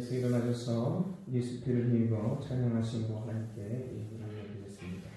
자리에서 일어나셔서 예수피를 힘입어 찬양하시고 하나님께 예배를 드리겠습니다.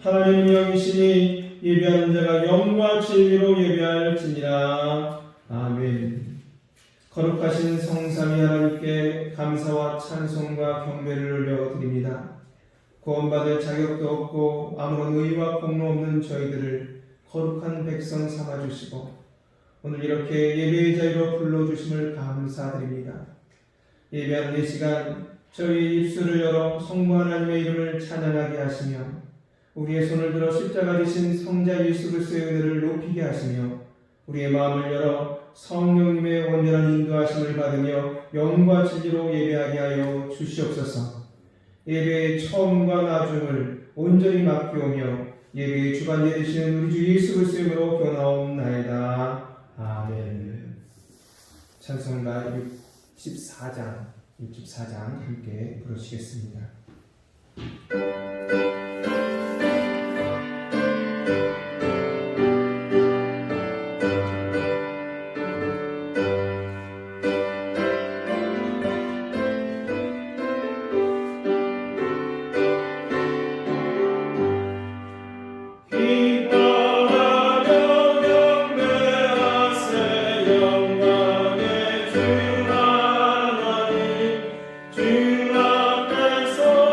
하나님 영이시니 예배하는 자가 영과 진리로 예배할지니라. 아멘. 거룩하신 성삼위 하나님께 감사와 찬송과 경배를 올려드립니다. 구원받을 자격도 없고 아무런 의와 공로 없는 저희들을 거룩한 백성 삼아주시고 오늘 이렇게 예배의 자리로 불러주심을 감사드립니다. 예배하는 이 시간 저희 입술을 열어 성부 하나님의 이름을 찬양하게 하시며 우리의 손을 들어 십자가 지신 성자 예수 그리스도의 은혜를 높이게 하시며 우리의 마음을 열어 성령님의 온전한 인도하심을 받으며 영과 진리로 예배하게 하여 주시옵소서. 예배의 처음과 나중을 온전히 맡겨오며 예배의 주관자 되시는 우리 주 예수 그리스도의 이름으로 교나옵나이다. 아멘. 찬송가 64장 함께 부르시겠습니다. 주 앞에서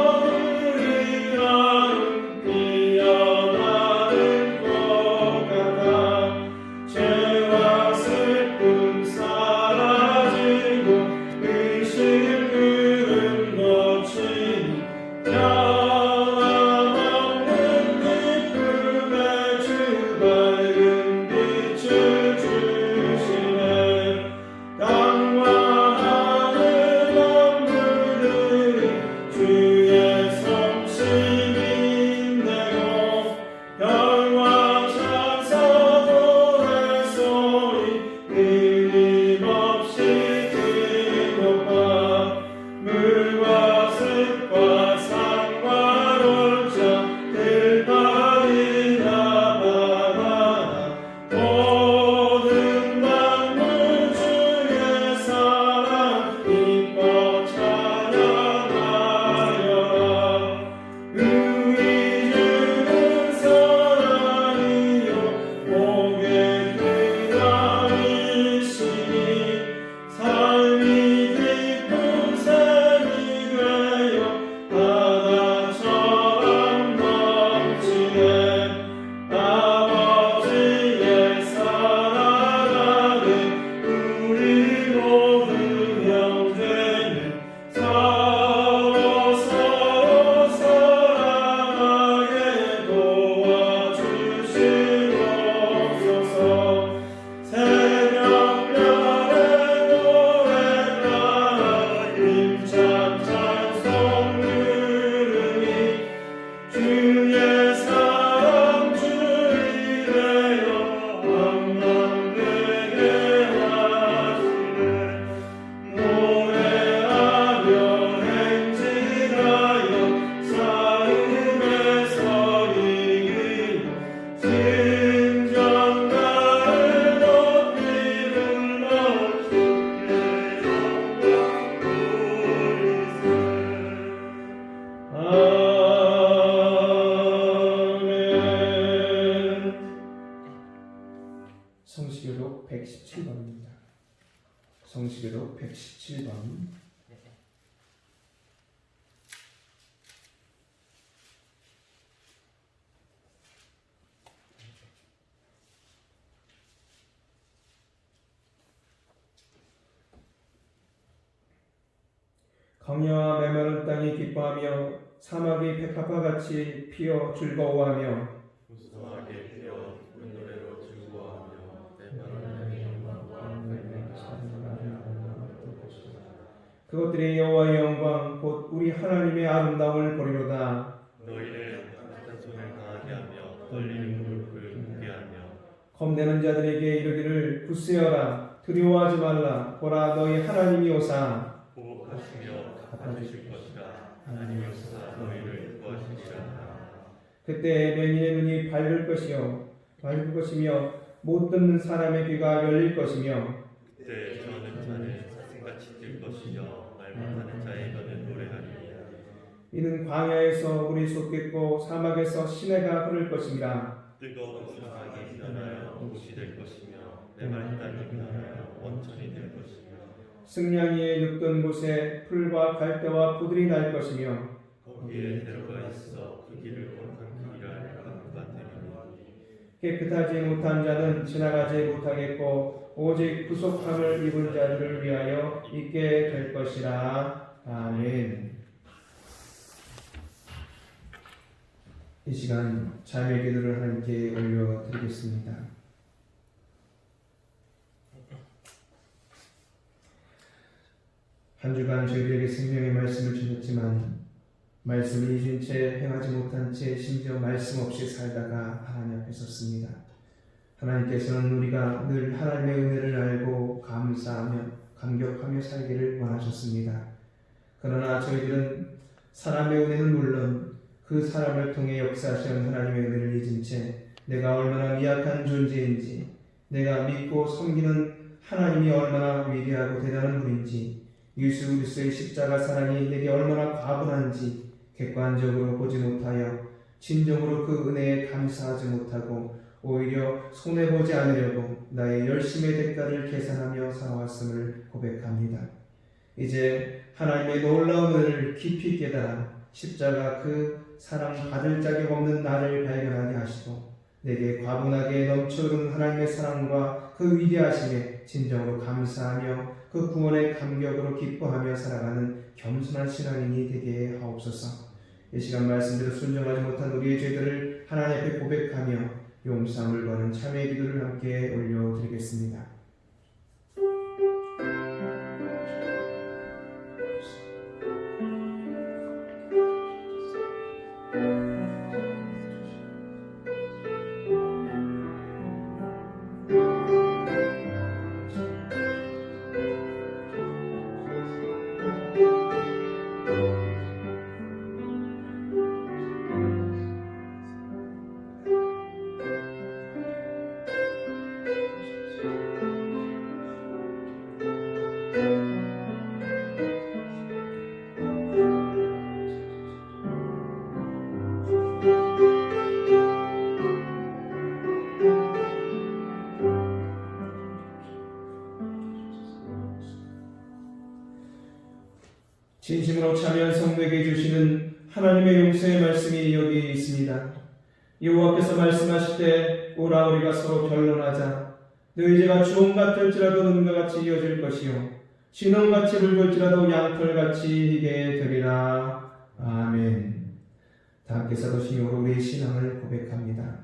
성시교독 117번입니다. 성시교독 117번. 광야와 메마른 땅이 기뻐하며 사막이 백합화 같이 피어 즐거워하며 무성하게 피어 기쁜 노래로 즐거워하며 메마른 영광과 그것들이 여호와의 영광 곧 우리 하나님의 아름다움을 보리로다. 너희를 한 손을 강하게 하며 떨리는 무릎을 굳게 하며 겁내는 자들에게 이르기를 굳세어라 두려워하지 말라 보라 너희 하나님이 오사 보복하시며 갚아주실 것이라. 하나님이로서 너희를 구하시리라. 그때 맹인의 눈이 밝을 것이며 못 듣는 사람의 귀가 열릴 것이며 그때 저는 자는 사슴같이 뛸 것이며 말만 하는 자의 너는 노래하리라. 이는 광야에서 물이 솟겠고 사막에서 시내가 흐를 것이니라. 뜨거운 사막이 변하여 옷이 될 것이며 메마른 땅이 변하여 원천이 될 것이며 승냥이의 눕던 곳에 풀과 갈대와 포들이 날 것이며 거기에 대로가 있어 그 길을 거룩한 길이라 하는 깨끗하지 못한 자는 지나가지 못하겠고 오직 구속함을 입은 자들을 위하여 있게 될 것이라. 아멘. 이 시간 자매 기도를 함께 올려드리겠습니다. 한 주간 저희들에게 생명의 말씀을 주셨지만 말씀을 잊은 채 행하지 못한 채 심지어 말씀 없이 살다가 하나님 앞에 섰습니다. 하나님께서는 우리가 늘 하나님의 은혜를 알고 감사하며 감격하며 살기를 원하셨습니다. 그러나 저희들은 사람의 은혜는 물론 그 사람을 통해 역사하시는 하나님의 은혜를 잊은 채 내가 얼마나 미약한 존재인지, 내가 믿고 섬기는 하나님이 얼마나 위대하고 대단한 분인지, 예수 그리스도의 십자가 사랑이 내게 얼마나 과분한지 객관적으로 보지 못하여 진정으로 그 은혜에 감사하지 못하고 오히려 손해보지 않으려고 나의 열심의 대가를 계산하며 살아왔음을 고백합니다. 이제 하나님의 놀라운 은혜를 깊이 깨달아 십자가 그 사랑 받을 자격 없는 나를 발견하게 하시고 내게 과분하게 넘쳐흐르는 하나님의 사랑과 그 위대하심에 진정으로 감사하며 그 구원의 감격으로 기뻐하며 살아가는 겸손한 신앙인이 되게 하옵소서. 이 시간 말씀대로 순종하지 못한 우리의 죄들을 하나님 앞에 고백하며 용서함을 구하는 참회의 기도를 함께 올려드리겠습니다. 진심으로 참여한 성도에게 주시는 하나님의 용서의 말씀이 여기 있습니다. 여호와께서 말씀하실 때 오라 우리가 서로 변론하자. 너희 죄가 주홍 같을지라도 눈과 같이 이어질 것이요 진홍같이 붉을지라도 양털같이 희게 되리라. 아멘. 다 함께 사도신경으로 우리의 신앙을 고백합니다.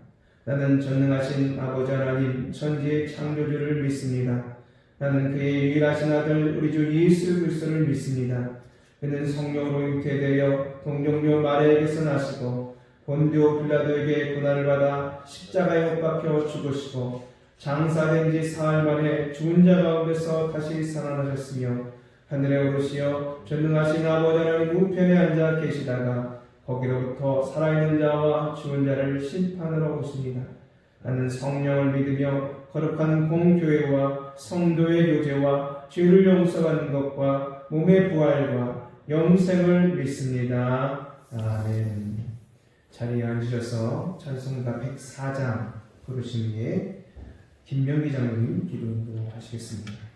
나는 전능하신 아버지 하나님 천지의 창조주를 믿습니다. 나는 그의 유일하신 아들 우리 주 예수 그리스도를 믿습니다. 그는 성령으로 잉태되어 동정녀 마리아에게서 나시고 본디오 빌라도에게 고난을 받아 십자가에 못 박혀 죽으시고 장사된 지 사흘 만에 죽은 자 가운데서 다시 살아나셨으며 하늘에 오르시어 전능하신 아버지 하나님 우편에 앉아 계시다가 거기로부터 살아있는 자와 죽은 자를 심판으로 오십니다. 나는 성령을 믿으며 거룩한 공교회와 성도의 교제와 죄를 용서받는 것과 몸의 부활과 영생을 믿습니다. 아멘. 자리에 앉으셔서 찬송가 104장 부르신 후에 김명기 장로님 기도 하시겠습니다.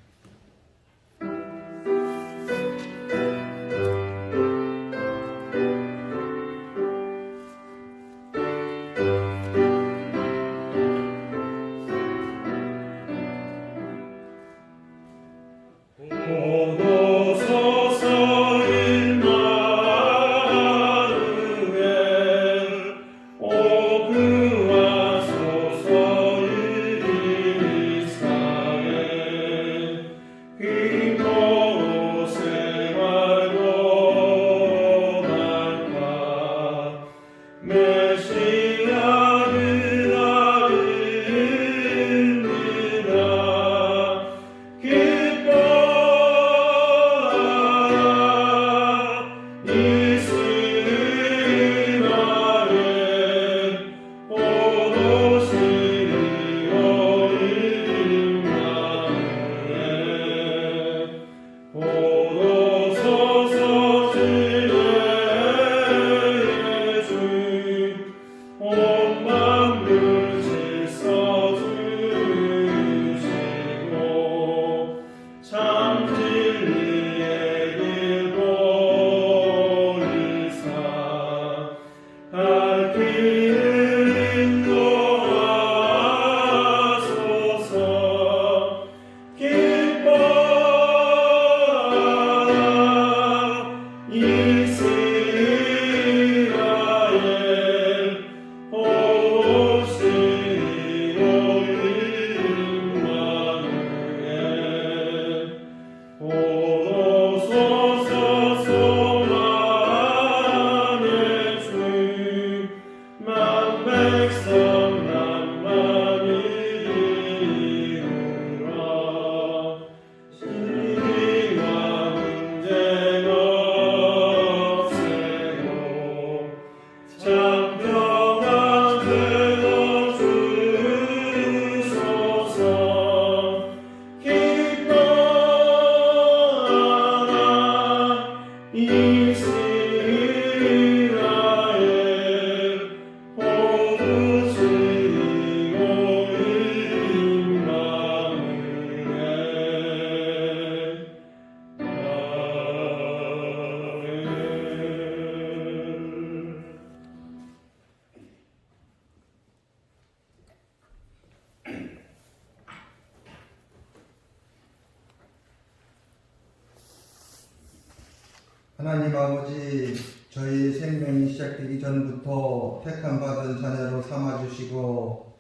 하나님 아버지, 저희 생명이 시작되기 전부터 택함받은 자녀로 삼아주시고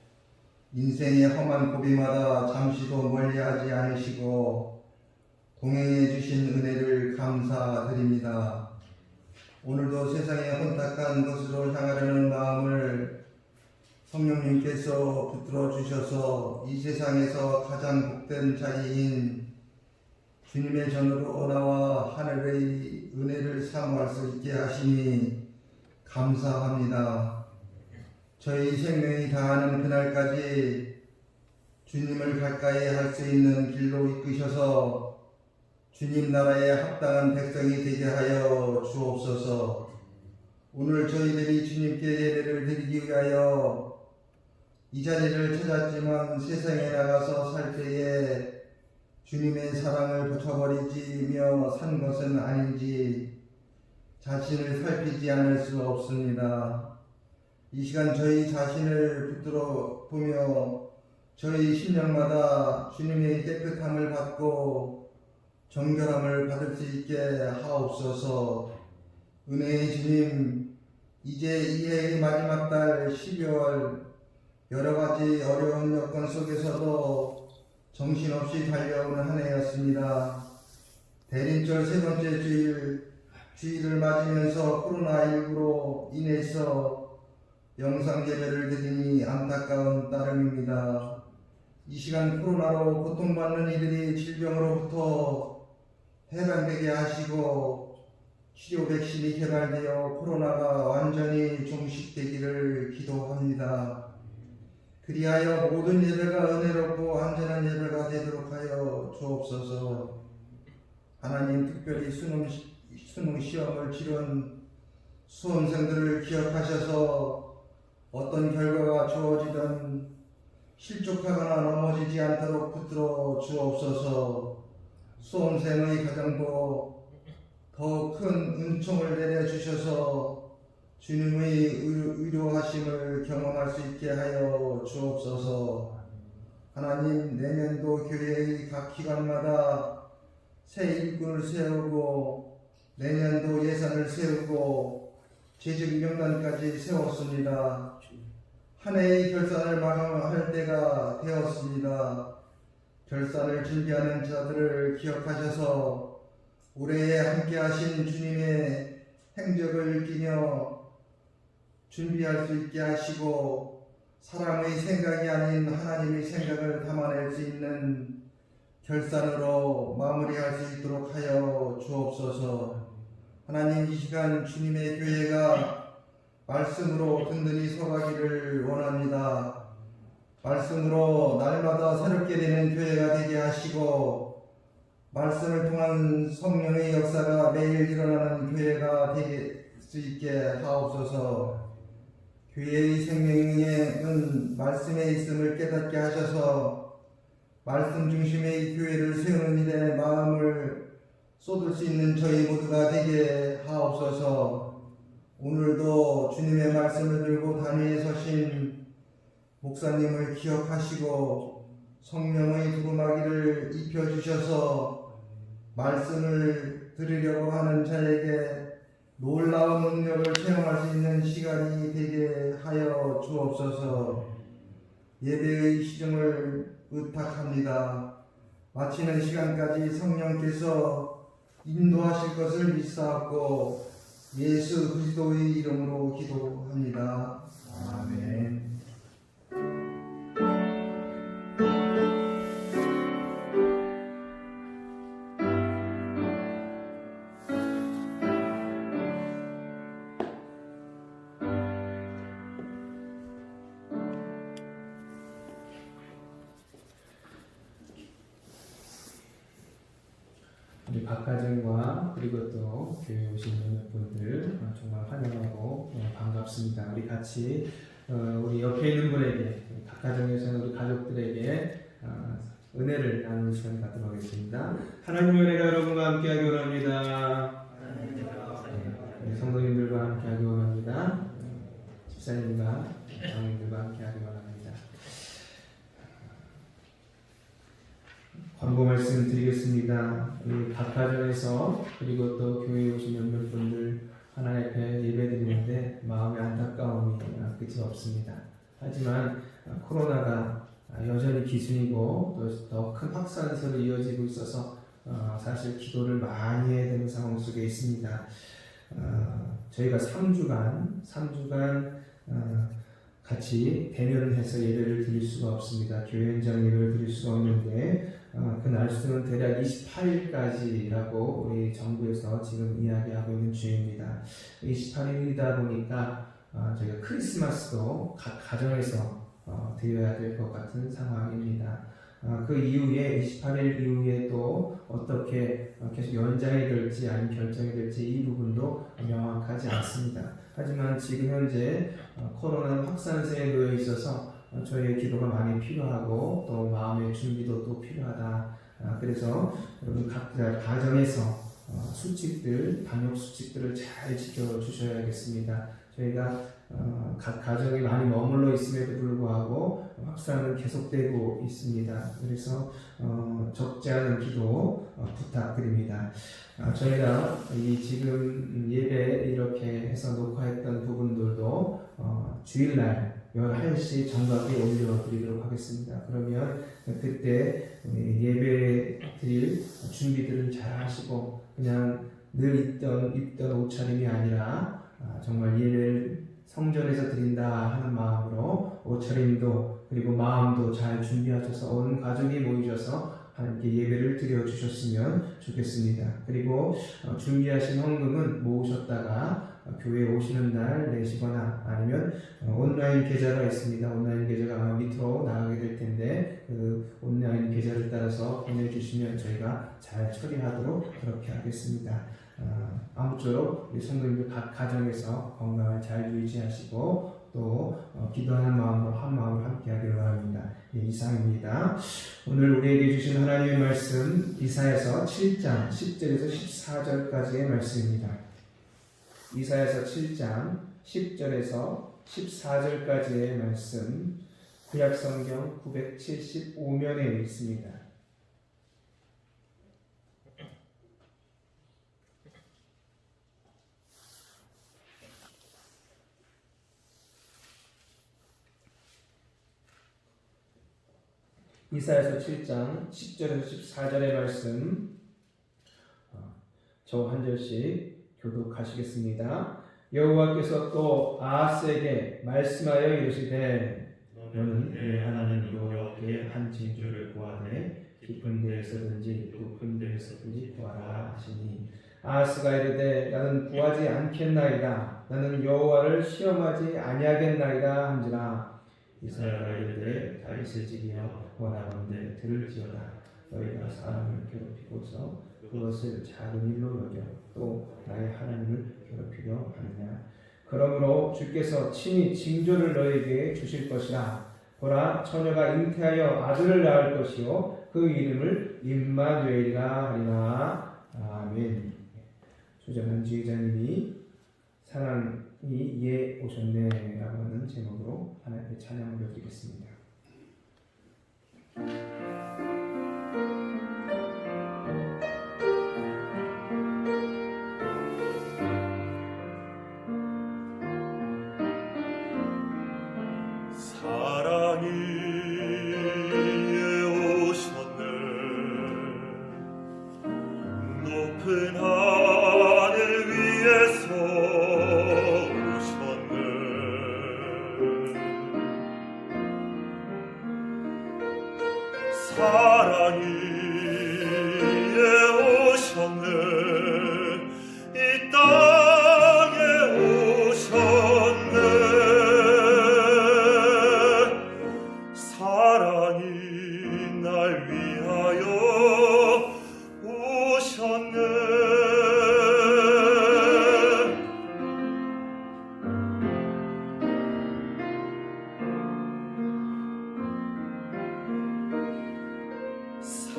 인생의 험한 고비마다 잠시도 멀리하지 않으시고 동행해 주신 은혜를 감사드립니다. 오늘도 세상의 혼탁한 것으로 향하려는 마음을 성령님께서 붙들어 주셔서 이 세상에서 가장 복된 자리인 주님의 전으로 나와 하늘의 은혜를 사모할 수 있게 하시니 감사합니다. 저희 생명이 다하는 그날까지 주님을 가까이 할 수 있는 길로 이끄셔서 주님 나라에 합당한 백성이 되게 하여 주옵소서. 오늘 저희들이 주님께 예배를 드리기 위하여 이 자리를 찾았지만 세상에 나가서 살 때에 주님의 사랑을 붙여버리지며 산 것은 아닌지 자신을 살피지 않을 수 없습니다. 이 시간 저희 자신을 붙들어 보며 저희 심령마다 주님의 깨끗함을 받고 정결함을 받을 수 있게 하옵소서. 은혜의 주님, 이제 이 해의 마지막 달 12월 여러 가지 어려운 여건 속에서도 정신없이 달려오는 한 해였습니다. 대림절 세 번째 주일을 맞으면서 코로나19로 인해서 영상 예배를 드리니 안타까운 따름입니다. 이 시간 코로나로 고통받는 이들이 질병으로부터 해방되게 하시고 치료 백신이 개발되어 코로나가 완전히 종식되기를 기도합니다. 그리하여 모든 예배가 은혜롭고 안전한 예배가 되도록 하여 주옵소서. 하나님, 특별히 수능 시험을 치른 수험생들을 기억하셔서 어떤 결과가 주어지든 실족하거나 넘어지지 않도록 붙들어 주옵소서. 수험생의 가정도 더 큰 은총을 내려주셔서 주님의 의료하심을 경험할 수 있게 하여 주옵소서. 하나님, 내년도 교회의 각 기관마다 새 일꾼을 세우고 내년도 예산을 세우고 재직 명단까지 세웠습니다. 한 해의 결산을 마감할 때가 되었습니다. 결산을 준비하는 자들을 기억하셔서 올해에 함께하신 주님의 행적을 끼며 준비할 수 있게 하시고 사람의 생각이 아닌 하나님의 생각을 담아낼 수 있는 결산으로 마무리할 수 있도록 하여 주옵소서. 하나님, 이 시간 주님의 교회가 말씀으로 든든히 서가기를 원합니다. 말씀으로 날마다 새롭게 되는 교회가 되게 하시고 말씀을 통한 성령의 역사가 매일 일어나는 교회가 될 수 있게 하옵소서. 교회의 생명은 말씀에 있음을 깨닫게 하셔서 말씀 중심의 교회를 세우는 일에 마음을 쏟을 수 있는 저희 모두가 되게 하옵소서. 오늘도 주님의 말씀을 들고 단위에 서신 목사님을 기억하시고 성령의 두루마기를 입혀주셔서 말씀을 들으려고 하는 자에게 놀라운 능력을 체험할 수 있는 시간이 되게 하여 주옵소서. 예배의 시정을 의탁합니다. 마치는 시간까지 성령께서 인도하실 것을 믿사옵고 예수 그리스도의 이름으로 기도합니다. 아멘. 우리 박가정과 그리고 또 교회 오신 몇몇 분들 정말 환영하고 반갑습니다. 우리 같이 우리 옆에 있는 분에게 박가정에서는 우리 가족들에게 은혜를 나누는 시간 갖도록 하겠습니다. 하나님의 은혜가 여러분과 함께하기 원합니다. 우리 성도님들과 함께하기 원합니다. 집사님과 장님들과 함께하기 원합니다. 광고 말씀 드리겠습니다. 우리 각 가정에서 그리고 또 교회에 오신 몇몇 분들 하나님 앞에 예배드리는데 마음의 안타까움이 끝이 없습니다. 하지만 코로나가 여전히 기순이고 또 더 큰 확산세로 이어지고 있어서 사실 기도를 많이 해야 되는 상황 속에 있습니다. 저희가 3주간 같이 대면을 해서 예배를 드릴 수가 없습니다. 교회 현장 예배를 드릴 수가 없는데 그 날수는 대략 28일까지라고 우리 정부에서 지금 이야기하고 있는 중입니다. 28일이다 보니까 저희가 크리스마스도 각 가정에서 드려야 될 것 같은 상황입니다. 그 이후에 28일 이후에 또 어떻게 계속 연장이 될지 아니면 결정이 될지 이 부분도 명확하지 않습니다. 하지만 지금 현재 코로나 확산세에 놓여 있어서 저희의 기도가 많이 필요하고 또 마음의 준비도 또 필요하다. 그래서 여러분 각자 가정에서 수칙들, 방역 수칙들을 잘 지켜주셔야겠습니다. 저희가 각 가정에 많이 머물러 있음에도 불구하고 확산은 계속되고 있습니다. 그래서 적지 않은 기도 부탁드립니다. 저희가 이 지금 예배 이렇게 해서 녹화했던 부분들도 주일날 11시 정각에 올려드리도록 하겠습니다. 그러면 그때 예배 드릴 준비들을 잘 하시고 그냥 늘 입던 옷차림이 아니라 정말 예배를 성전에서 드린다 하는 마음으로 옷차림도 그리고 마음도 잘 준비하셔서 온 가족이 모이셔서 하나님께 예배를 드려주셨으면 좋겠습니다. 그리고 준비하신 헌금은 모으셨다가 교회에 오시는 날 내시거나 아니면 온라인 계좌가 있습니다. 온라인 계좌가 아마 밑으로 나가게 될 텐데 그 온라인 계좌를 따라서 보내주시면 저희가 잘 처리하도록 그렇게 하겠습니다. 아무쪼록 우리 성도님들 각 가정에서 건강을 잘 유지하시고 또 기도하는 마음으로 한 마음으로 함께하기를 바랍니다. 예, 이상입니다. 오늘 우리에게 주신 하나님의 말씀 이사야서 7장 10절에서 14절까지의 말씀입니다. 이사야서 7장 10절에서 14절까지의 말씀 구약성경 975면에 있습니다. 이사야서 7장 10절에서 14절의 말씀 저 한 절씩 교독하시겠습니다. 여호와께서 또 아하스에게 말씀하여 이르시되 너는 내 하나님 여호와께 한 징조를 구하되 깊은 데에서든지 높은 데에서든지 구하라 하시니 아하스가 이르되 나는 구하지 않겠나이다. 나는 여호와를 시험하지 아니하겠나이다 한지라. 이사야가 이르되 다윗의 집이여 원하건대 들을지어다. 너희가 사람을 괴롭히고서 그것을 작은 일로 여겨 또 나의 하나님을 괴롭히려 하느냐. 그러므로 주께서 친히 징조를 너희에게 주실 것이라. 보라, 처녀가 잉태하여 아들을 낳을 것이요 그 이름을 임마누엘이라 하리라. 아멘. 조정한 지휘자님이 사랑이 예 오셨네 라고 하는 제목으로 하나님의 찬양을 드리겠습니다. 사랑이 오셨네 높은 하늘 위에서 오셨네 사랑이 오셨네 이 땅에 오셨네 사랑이 날 위하여 오셨네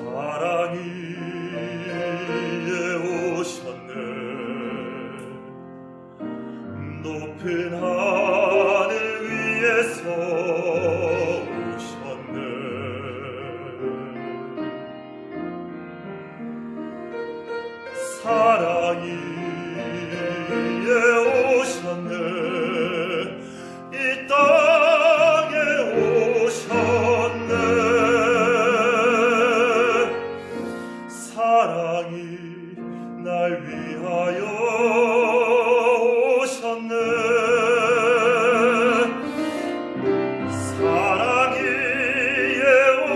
사랑이 오셨네 높은 하늘 위에서 오셨네 사랑이 오셨네 이 땅에 오셨네 사랑이 날 위하여 오셨네 사랑이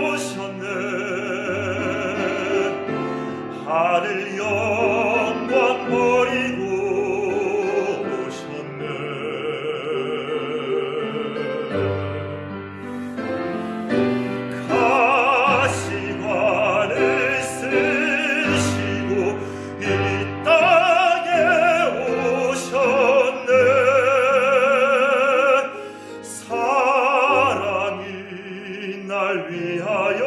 오셨네 하늘 영광 버리고 오셨네 가시관을 쓰시고 이 땅에 오셨네 사랑이 날 위하여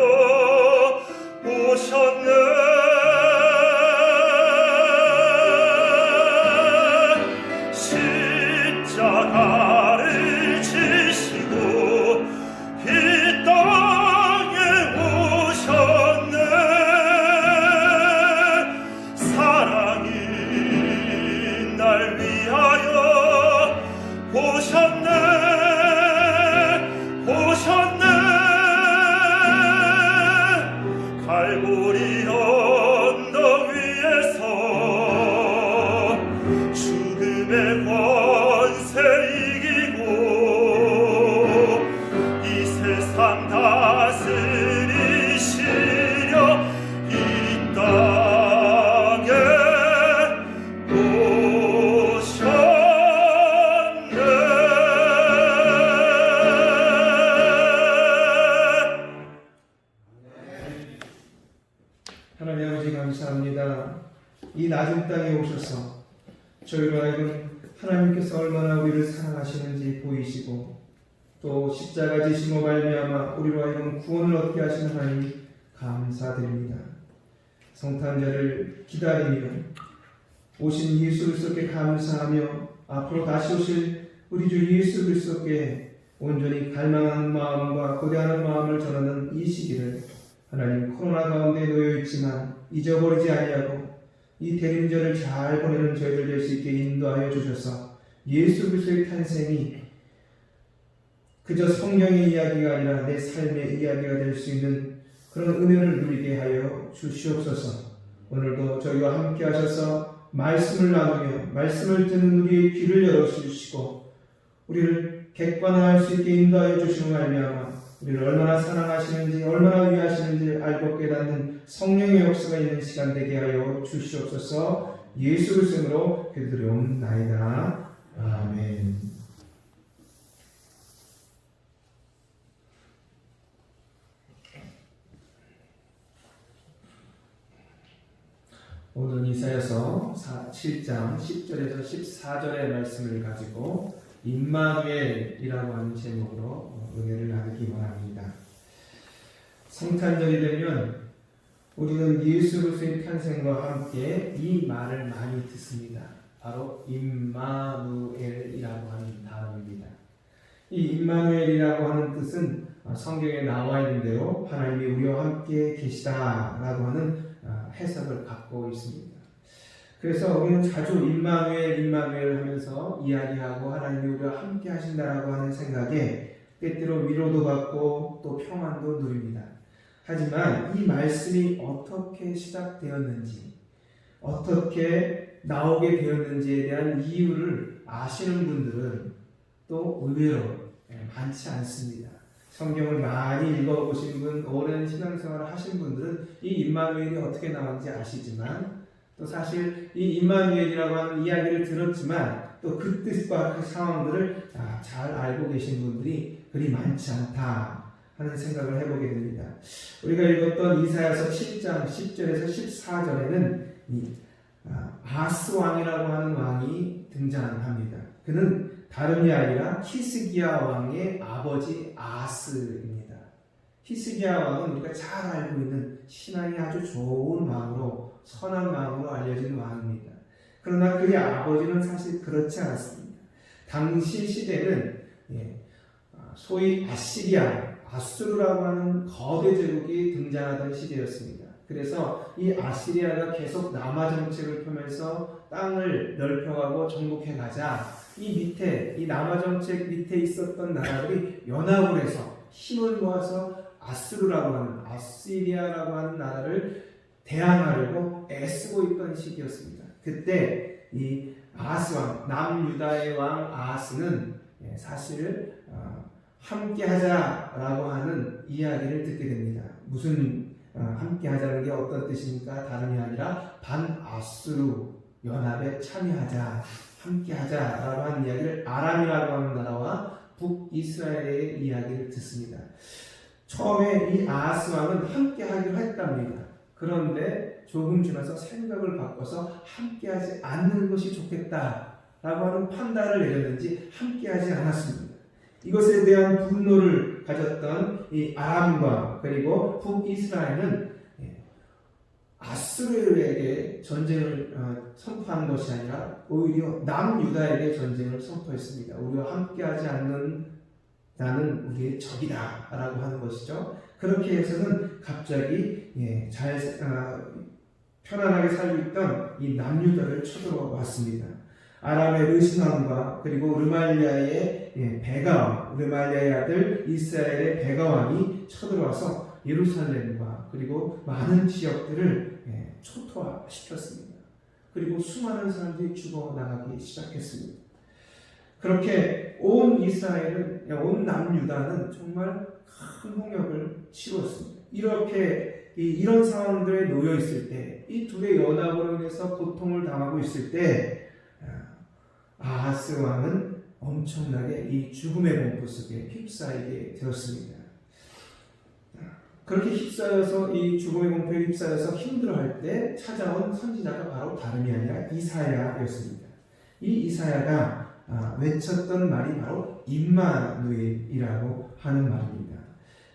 오셨네 십자가를 지시고 이 땅에 오셨네 사랑이 날 위하여 오셨네 오셨네 갈보리 언덕 위에서 죽음의 권세 이기고 이 세상 다스리시려 이 땅에 하나님 아버지 감사합니다. 이 낮은 땅에 오셔서 저희로 하여금 하나님께서 얼마나 우리를 사랑하시는지 보이시고 또 십자가 지심으로 말미암아 우리로 하여금 구원을 얻게 하신 하나님 감사드립니다. 성탄절을 기다리며 오신 예수 그리스도께 감사하며 앞으로 다시 오실 우리 주 예수 그리스도께 온전히 갈망하는 마음과 고대하는 마음을 전하는 이 시기를 하나님 코로나 가운데 놓여 있지만 잊어버리지 아니하고 이 대림절을 잘 보내는 저희들 될 수 있게 인도하여 주셔서 예수 그리스도의 탄생이 그저 성경의 이야기가 아니라 내 삶의 이야기가 될 수 있는 그런 은혜를 누리게 하여 주시옵소서. 오늘도 저희와 함께 하셔서 말씀을 나누며 말씀을 듣는 우리의 귀를 열어주시고 우리를 객관화할 수 있게 인도하여 주시는 말미암아 우리를 얼마나 사랑하시는지 얼마나 위하시는지 알고 깨닫는 성령의 역사가 있는 시간 되게 하여 주시옵소서. 예수 그리스도로 기도드리옵나이다. 아멘. 오늘 이사야서 7장 10절에서 14절의 말씀을 가지고 임마누엘이라고 하는 제목으로 은혜를 나누기 원합니다. 성탄절이 되면 우리는 예수 그리스도의 탄생과 함께 이 말을 많이 듣습니다. 바로 임마누엘이라고 하는 단어입니다. 이 임마누엘이라고 하는 뜻은 성경에 나와 있는 대로 하나님이 우리와 함께 계시다라고 하는 해석을 갖고 있습니다. 그래서 우리는 자주 임마누엘 하면서 이야기하고 하나님이 우리와 함께 하신다라고 하는 생각에 때때로 위로도 받고 또 평안도 누립니다. 하지만 이 말씀이 어떻게 시작되었는지 어떻게 나오게 되었는지에 대한 이유를 아시는 분들은 또 의외로 많지 않습니다. 성경을 많이 읽어보신 분, 오랜 신앙생활을 하신 분들은 이 임마누엘이 어떻게 나왔는지 아시지만 또 사실 이 임마누엘이라고 하는 이야기를 들었지만 또 그 뜻과 그 상황들을 잘 알고 계신 분들이 그리 많지 않다 하는 생각을 해보게 됩니다. 우리가 읽었던 이사야서 7장 10절에서 14절에는 이 아스 왕이라고 하는 왕이 등장합니다. 그는 다름이 아니라 히스기야 왕의 아버지 아스입니다. 히스기야 왕은 우리가 잘 알고 있는 신앙이 아주 좋은 왕으로 선한 왕으로 알려진 왕입니다. 그러나 그의 아버지는 사실 그렇지 않습니다. 당시 시대는 소위 아수르라고 하는 거대 제국이 등장하던 시대였습니다. 그래서 이 아시리아가 계속 남하 정책을 펴면서 땅을 넓혀가고 정복해가자 이 남하 정책 밑에 있었던 나라들이 연합을 해서 힘을 모아서 아시리아라고 하는 나라를 대항하려고 애쓰고 있던 시기였습니다. 그때 이 아스왕, 남유다의 왕 아스는 사실 함께하자라고 하는 이야기를 듣게 됩니다. 무슨 함께하자는 게 어떤 뜻입니까? 다름이 아니라 반아수르 연합에 참여하자, 함께하자라고 하는 이야기를 아람이라고 하는 나라와 북이스라엘의 이야기를 듣습니다. 처음에 이 아하스 왕은 함께하기로 했답니다. 그런데 조금 지나서 생각을 바꿔서 함께하지 않는 것이 좋겠다라고 하는 판단을 내렸는지 함께하지 않았습니다. 이것에 대한 분노를 가졌던 이 아람과 그리고 북이스라엘은 아수르에게 전쟁을 선포한 것이 아니라 오히려 남유다에게 전쟁을 선포했습니다. 우리와 함께하지 않는 나는 우리의 적이다 라고 하는 것이죠. 그렇게 해서는 갑자기 편안하게 살고 있던 이 남유다를 쳐들어왔습니다. 아람의 르신왕과 그리고 르말리아의 베가왕, 르말리아의 아들 이스라엘의 베가왕이 쳐들어와서 예루살렘과 그리고 많은 지역들을 초토화시켰습니다. 그리고 수많은 사람들이 죽어나가기 시작했습니다. 그렇게 온 이스라엘은, 온 남유다는 정말 큰 홍역을 치렀습니다. 이런 상황들에 놓여 있을 때, 이 둘의 연합으로 인해서 고통을 당하고 있을 때, 아하스 왕은 엄청나게 이 죽음의 공포 속에 휩싸이게 되었습니다. 그렇게 휩싸여서 이 죽음의 공포에 휩싸여서 힘들어할 때 찾아온 선지자가 바로 다름이 아니라 이사야였습니다. 이 이사야가 외쳤던 말이 바로 임마누엘이라고 하는 말입니다.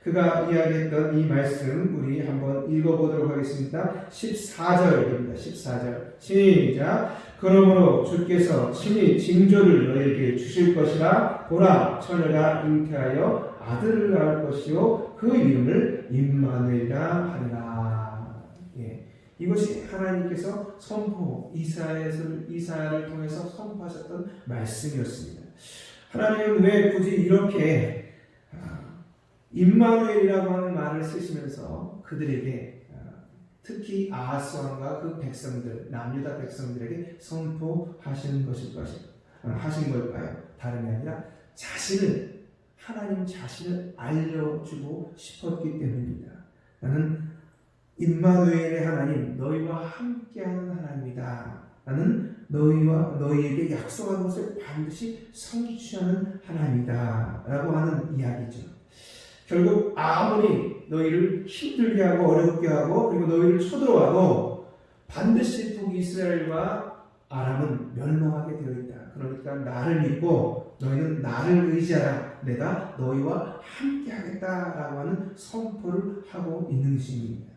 그가 이야기했던 이 말씀 우리 한번 읽어보도록 하겠습니다. 14절입니다. 14절 시작. 그러므로 주께서 친히 징조를 너에게 주실 것이라. 보라, 처녀가 잉태하여 아들을 낳을 것이요 그 이름을 임마누엘이라 하리라. 예, 이것이 하나님께서 선포 이사야를 통해서 선포하셨던 말씀이었습니다. 하나님은 왜 굳이 이렇게 임마누엘이라고 하는 말을 쓰시면서 그들에게 특히 아하스 왕과 그 백성들, 남유다 백성들에게 선포하신 하신 걸까요? 다름이 아니라 하나님 자신을 알려주고 싶었기 때문입니다. 나는 임마누엘의 하나님, 너희와 함께하는 하나님이다. 나는 너희에게 약속한 것을 반드시 성취하는 하나님이다. 라고 하는 이야기죠. 결국 아무리 너희를 힘들게 하고 어렵게 하고 그리고 너희를 쳐들어와도 반드시 북이스라엘과 아람은 멸망하게 되어 있다. 그러니까 나를 믿고 너희는 나를 의지하라. 내가 너희와 함께 하겠다라고 하는 선포를 하고 있는 것입니다.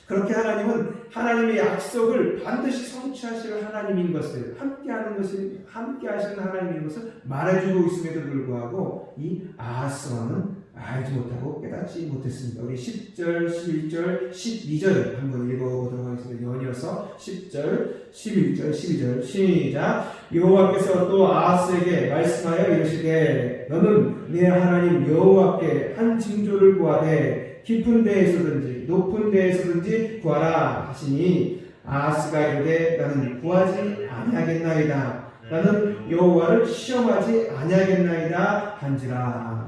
그렇게 하나님은 하나님의 약속을 반드시 성취하실 하나님인 것을 함께 하시는 하나님인 것을 말해주고 있음에도 불구하고 이 아하스 왕은 알지 못하고 깨닫지 못했습니다. 우리 10절, 11절, 12절 한번 읽어보도록 하겠습니다. 연이어서 10절, 11절, 12절 시작. 여호와께서 또 아하스에게 말씀하여 이르시되 너는 내 하나님 여호와께 한 징조를 구하되 깊은 데에서든지 높은 데에서든지 구하라 하시니 아하스가 이르되 나는 구하지 아니하겠나이다. 나는 여호와를 시험하지 아니하겠나이다 한지라.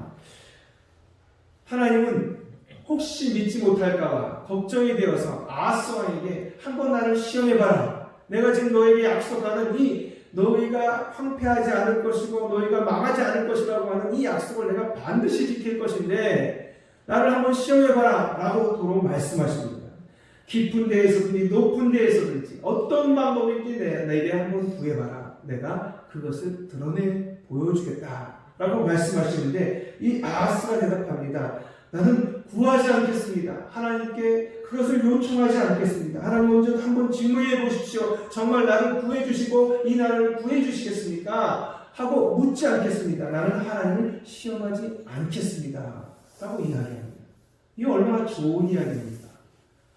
하나님은 혹시 믿지 못할까봐 걱정이 되어서 아하스 왕에게 한번 나를 시험해봐라. 내가 지금 너에게 약속하는 너희가 황폐하지 않을 것이고 너희가 망하지 않을 것이라고 하는 이 약속을 내가 반드시 지킬 것인데 나를 한번 시험해봐라 라고 도로 말씀하십니다. 깊은 데에서든지 높은 데에서든지 어떤 방법인지 내게 한번 구해봐라. 내가 그것을 드러내 보여주겠다 라고 말씀하시는데 이 아하스가 대답합니다. 나는 구하지 않겠습니다. 하나님께 그것을 요청하지 않겠습니다. 하나님 먼저 한번 질문해 보십시오. 정말 나를 구해주시고 이 나라를 구해주시겠습니까? 하고 묻지 않겠습니다. 나는 하나님을 시험하지 않겠습니다. 라고 이야기합니다. 이게 얼마나 좋은 이야기입니까?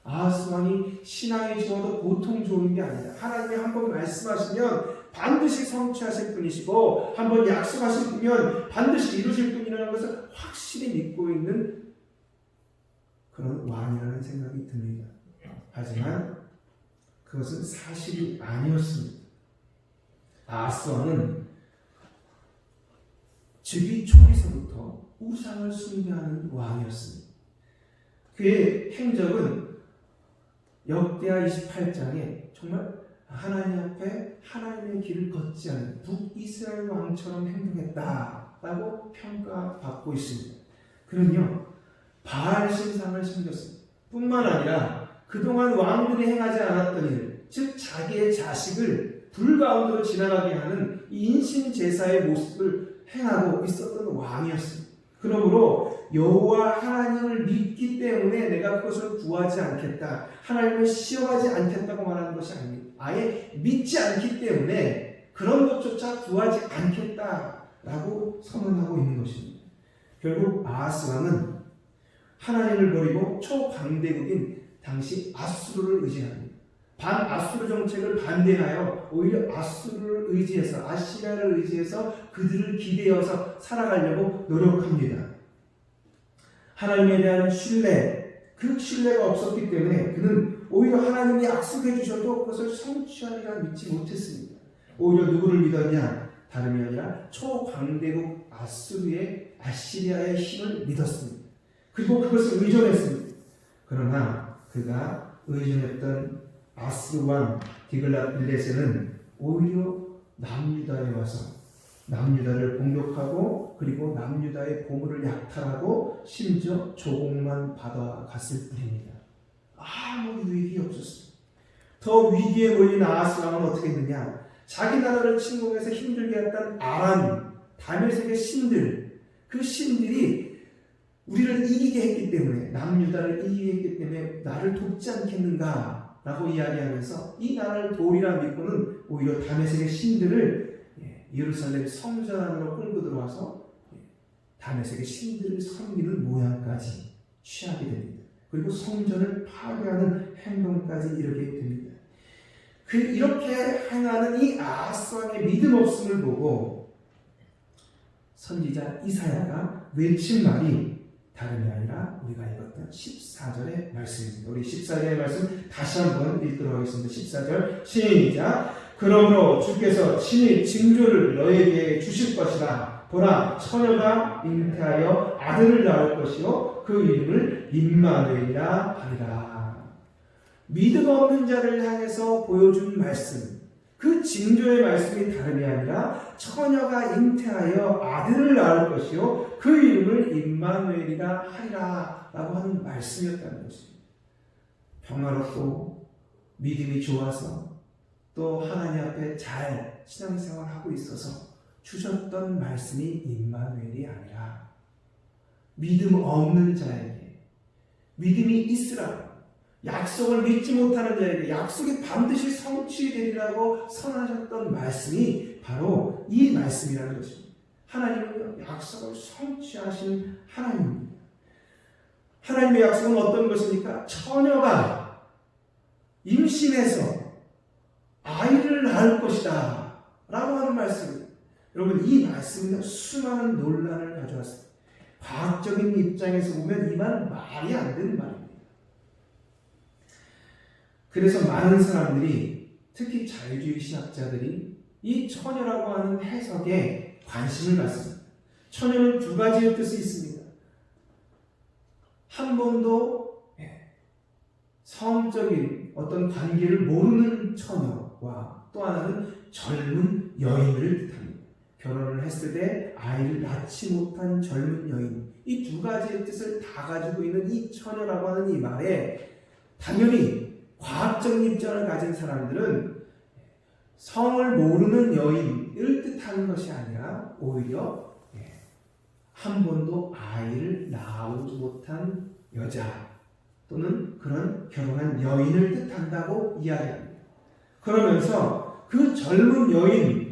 아하스 왕이 신앙이 좋아도 보통 좋은 게 아니다. 하나님이 한번 말씀하시면 반드시 성취하실 분이시고 한번 약속하실 분이면 반드시 이루실 분이라는 것을 확실히 믿고 있는 그런 왕이라는 생각이 듭니다. 하지만 그것은 사실이 아니었습니다. 아하스 왕은 즉위 초기서부터 우상을 숭배하는 왕이었습니다. 그의 행적은 역대하 28장에 정말 하나님 앞에 하나님의 길을 걷지 않은 북이스라엘 왕처럼 행동했다라고 평가받고 있습니다. 그는요 바알 신상을 섬겼습니다. 뿐만 아니라 그동안 왕들이 행하지 않았던 일, 즉 자기의 자식을 불 가운데로 지나가게 하는 인신 제사의 모습을 행하고 있었던 왕이었습니다. 그러므로 여호와 하나님을 믿기 때문에 내가 그것을 구하지 않겠다, 하나님을 시험하지 않겠다고 말하는 것이 아닙니다. 아예 믿지 않기 때문에 그런 것조차 구하지 않겠다라고 선언하고 있는 것입니다. 결국 아하스 왕은 하나님을 버리고 초강대국인 당시 아수르를 의지합니다. 반아수르 정책을 반대하여 오히려 아수르를 의지해서 아시리아를 의지해서 그들을 기대어서 살아가려고 노력합니다. 하나님에 대한 신뢰, 그 신뢰가 없었기 때문에 그는 오히려 하나님이 약속해 주셔도 그것을 성취하리라 믿지 못했습니다. 오히려 누구를 믿었냐? 다름이 아니라 초강대국 아시리아의 힘을 믿었습니다. 그리고 그것을 의존했습니다. 그러나 그가 의존했던 아수르 왕 디글랏빌레셋은 오히려 남유다에 와서 남유다를 공격하고 그리고 남유다의 보물을 약탈하고 심지어 조공만 받아갔을 뿐입니다. 아무 유익이 없었습니다. 더 위기에 몰린 아하스 왕은 어떻게 했느냐? 자기 나라를 침공해서 힘들게 했던 아람, 다메섹의 신들, 그 신들이 우리를 이기게 했기 때문에, 남유다를 이기게 했기 때문에 나를 돕지 않겠는가 라고 이야기하면서 이 나라를 도리라 믿고는 오히려 다메섹의 신들을 예루살렘 성전 안으로 끌고 들어와서 다메섹의 신들을 섬기는 모양까지 취하게 됩니다. 그리고 성전을 파괴하는 행동까지 이르게 됩니다. 이렇게 행하는 이 아하스 왕의 믿음 없음을 보고 선지자 이사야가 외친 말이 다름이 아니라 우리가 읽었던 14절의 말씀입니다. 우리 14절의 말씀 다시 한번 읽도록 하겠습니다. 14절 시작. 그러므로 주께서 친히 징조를 너에게 주실 것이라. 보라, 처녀가 잉태하여 아들을 낳을 것이요 그 이름을 임마누엘이라 하리라. 믿음 없는 자를 향해서 보여준 말씀, 그 징조의 말씀이 다름이 아니라 처녀가 잉태하여 아들을 낳을 것이요 그 이름을 임마누엘이라 하리라 라고 하는 말씀이었다는 것입니다. 평화롭고 믿음이 좋아서 또 하나님 앞에 잘 신앙생활하고 있어서 주셨던 말씀이 임마누엘이 아니라 믿음 없는 자에게, 믿음이 있으라, 약속을 믿지 못하는 자에게 약속이 반드시 성취되리라고 선하셨던 말씀이 바로 이 말씀이라는 것입니다. 하나님은 약속을 성취하신 하나님입니다. 하나님의 약속은 어떤 것입니까? 처녀가 임신해서 아이를 낳을 것이다 라고 하는 말씀입니다. 여러분, 이 말씀은 수많은 논란을 가져왔습니다. 과학적인 입장에서 보면 이 말은 말이 안 되는 말입니다. 그래서 많은 사람들이, 특히 자유주의 신학자들이 이 처녀라고 하는 해석에 관심을 갖습니다. 처녀는 두 가지의 뜻이 있습니다. 한 번도 성적인 어떤 관계를 모르는 처녀와 또 하나는 젊은 여인을 뜻합니다. 결혼을 했을 때 아이를 낳지 못한 젊은 여인, 이 두 가지의 뜻을 다 가지고 있는 이 처녀라고 하는 이 말에 당연히 과학적인 입장을 가진 사람들은 성을 모르는 여인을 뜻하는 것이 아니라 오히려 한 번도 아이를 낳지 못한 여자 또는 그런 결혼한 여인을 뜻한다고 이야기합니다. 그러면서 그 젊은 여인이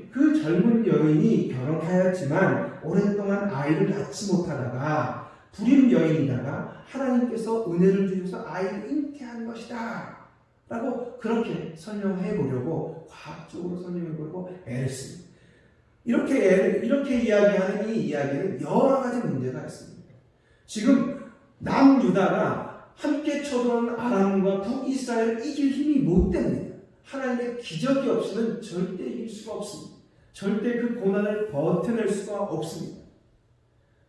결혼하였지만 오랫동안 아이를 낳지 못하다가 불임 여인이다가 하나님께서 은혜를 주셔서 아이를 잉태한 것이다 라고 그렇게 설명해 보려고, 과학적으로 설명해 보려고 애를 씁니다. 이렇게 이야기하는 이 이야기는 여러 가지 문제가 있습니다. 지금 남유다가 함께 쳐들어온 아람과 북이스라엘을 이길 힘이 못 됩니다. 하나님의 기적이 없이는 절대 이길 수가 없습니다. 절대 그 고난을 버텨낼 수가 없습니다.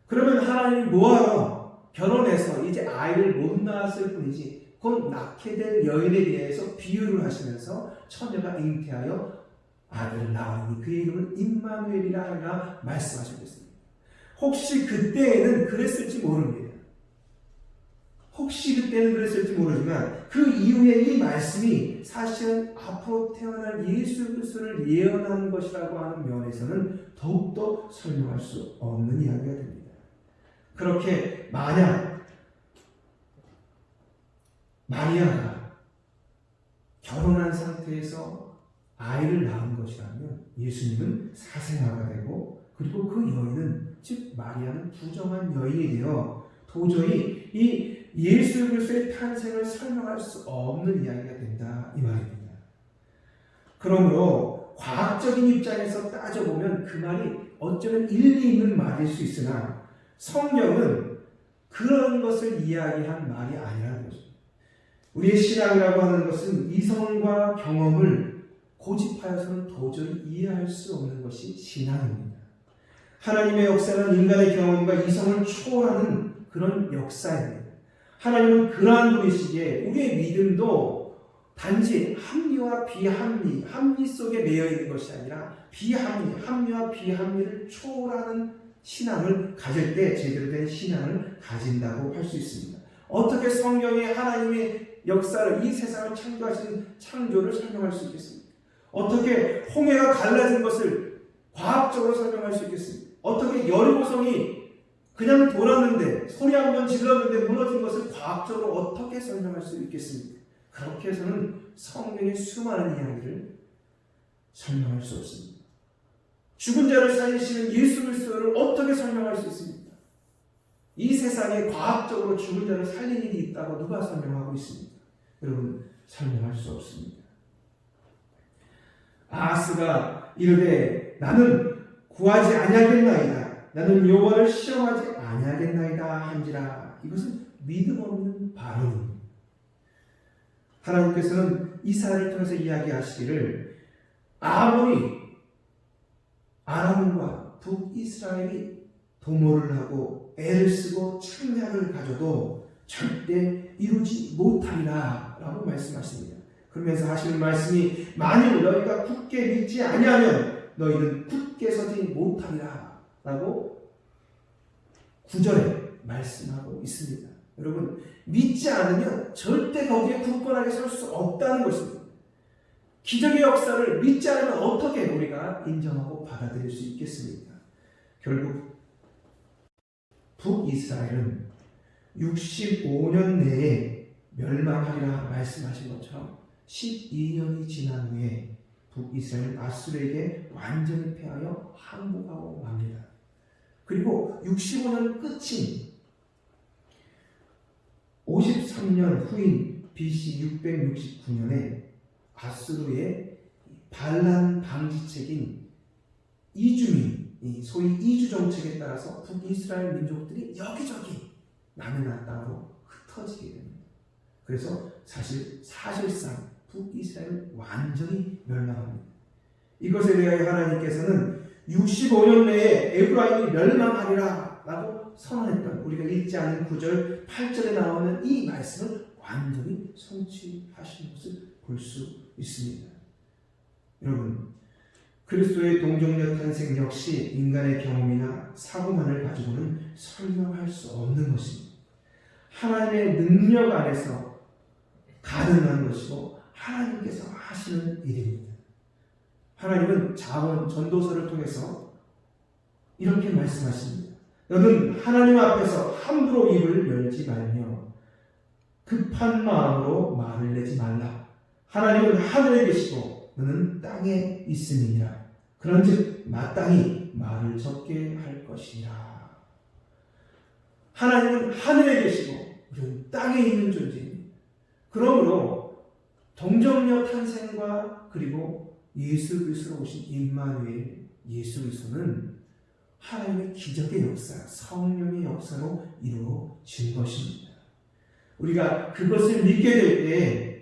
그러면 하나님이 뭐하러 결혼해서 이제 아이를 못 낳았을 뿐이지 곧 낳게 된 여인에 대해서 비유를 하시면서 처녀가 잉태하여 아들을 낳으니 그의 이름을 임마누엘이라 하리라 말씀하셨습니다. 혹시 그때에는 그랬을지 모릅니다. 혹시 그때는 그랬을지 모르지만 그 이후에 이 말씀이 사실은 앞으로 태어날 예수 그리스도를 예언하는 것이라고 하는 면에서는 더욱더 설명할 수 없는 이야기가 됩니다. 그렇게 만약 마리아가 결혼한 상태에서 아이를 낳은 것이라면 예수님은 사생아가 되고, 그리고 그 여인은, 즉 마리아는 부정한 여인이 되어 도저히 이 예수 그리스도의 탄생을 설명할 수 없는 이야기가 된다 이 말입니다. 그러므로 과학적인 입장에서 따져보면 그 말이 어쩌면 일리 있는 말일 수 있으나 성경은 그런 것을 이야기한 말이 아니라는 것입니다. 우리의 신앙이라고 하는 것은 이성과 경험을 고집하여서는 도저히 이해할 수 없는 것이 신앙입니다. 하나님의 역사는 인간의 경험과 이성을 초월하는 그런 역사입니다. 하나님은 그러한 분이시기에 우리의 믿음도 단지 합리와 비합리, 합리 속에 매여 있는 것이 아니라 비합리, 합리와 비합리를 초월하는 신앙을 가질 때 제대로 된 신앙을 가진다고 할 수 있습니다. 어떻게 성경이 하나님의 역사를, 이 세상을 창조하신 창조를 설명할 수 있겠습니까? 어떻게 홍해가 갈라진 것을 과학적으로 설명할 수 있겠습니까? 어떻게 여리고성이 그냥 돌았는데 소리 한번 질렀는데 무너진 것을 과학적으로 어떻게 설명할 수 있겠습니까? 그렇게 해서는 성경의 수많은 이야기를 설명할 수 없습니다. 죽은 자를 살리시는 예수 그리스도를 어떻게 설명할 수 있습니까? 이 세상에 과학적으로 죽은 자를 살린 일이 있다고 누가 설명하고 있습니까? 여러분, 설명할 수 없습니다. 아하스가 이르되 나는 구하지 아니하겠나이다. 나는 여호와를 시험하지 아니하겠나이다 한지라. 이것은 믿음 없는 발언입니다. 하나님께서는 이사야를 통해서 이야기하시기를 아무리 아람과 북이스라엘이 도모를 하고 애를 쓰고 창략을 가져도 절대 이루지 못하리라 라고 말씀하십니다. 그러면서 하시는 말씀이 만일 너희가 굳게 믿지 아니하면 너희는 굳게 서지 못하리라 라고 9절에 말씀하고 있습니다. 여러분, 믿지 않으면 절대 거기에 굳건하게 설 수 없다는 것입니다. 기적의 역사를 믿지 않으면 어떻게 우리가 인정하고 받아들일 수 있겠습니까? 결국 북이스라엘은 65년 내에 멸망하리라 말씀하신 것처럼 12년이 지난 후에 북이스라엘은 아수르에게 완전히 패하여 항복하고 맙니다. 그리고 65년 끝인 53년 후인 BC 669년에 아수르의 반란 방지책인 이주민, 소위 이주 정책에 따라서 북이스라엘 민족들이 여기저기 남의 땅으로 흩어지게 됩니다. 그래서 사실상 북이스라엘은 완전히 멸망합니다. 이것에 대하여 하나님께서는 65년 내에 에브라임이 멸망하리라 라고 선언했던, 우리가 읽지 않은 9절 8절에 나오는 이 말씀을 완전히 성취하신 것을 볼 수 있습니다. 여러분, 그리스도의 동정녀 탄생 역시 인간의 경험이나 사고만을 가지고는 설명할 수 없는 것입니다. 하나님의 능력 안에서 가능한 것이고 하나님께서 하시는 일입니다. 하나님은 자언 전도서를 통해서 이렇게 말씀하십니다. 너는 하나님 앞에서 함부로 입을 열지 말며 급한 마음으로 말을 내지 말라. 하나님은 하늘에 계시고 너는 땅에 있음이니라. 그런즉 마땅히 말을 적게 할 것이라. 하나님은 하늘에 계시고 우리는 땅에 있는 존재입니다. 그러므로 동정녀 탄생과 그리고 예수 그리스도로 오신 임마누엘 예수 그리스도는 하나님의 기적의 역사, 성령의 역사로 이루어진 것입니다. 우리가 그것을 믿게 될 때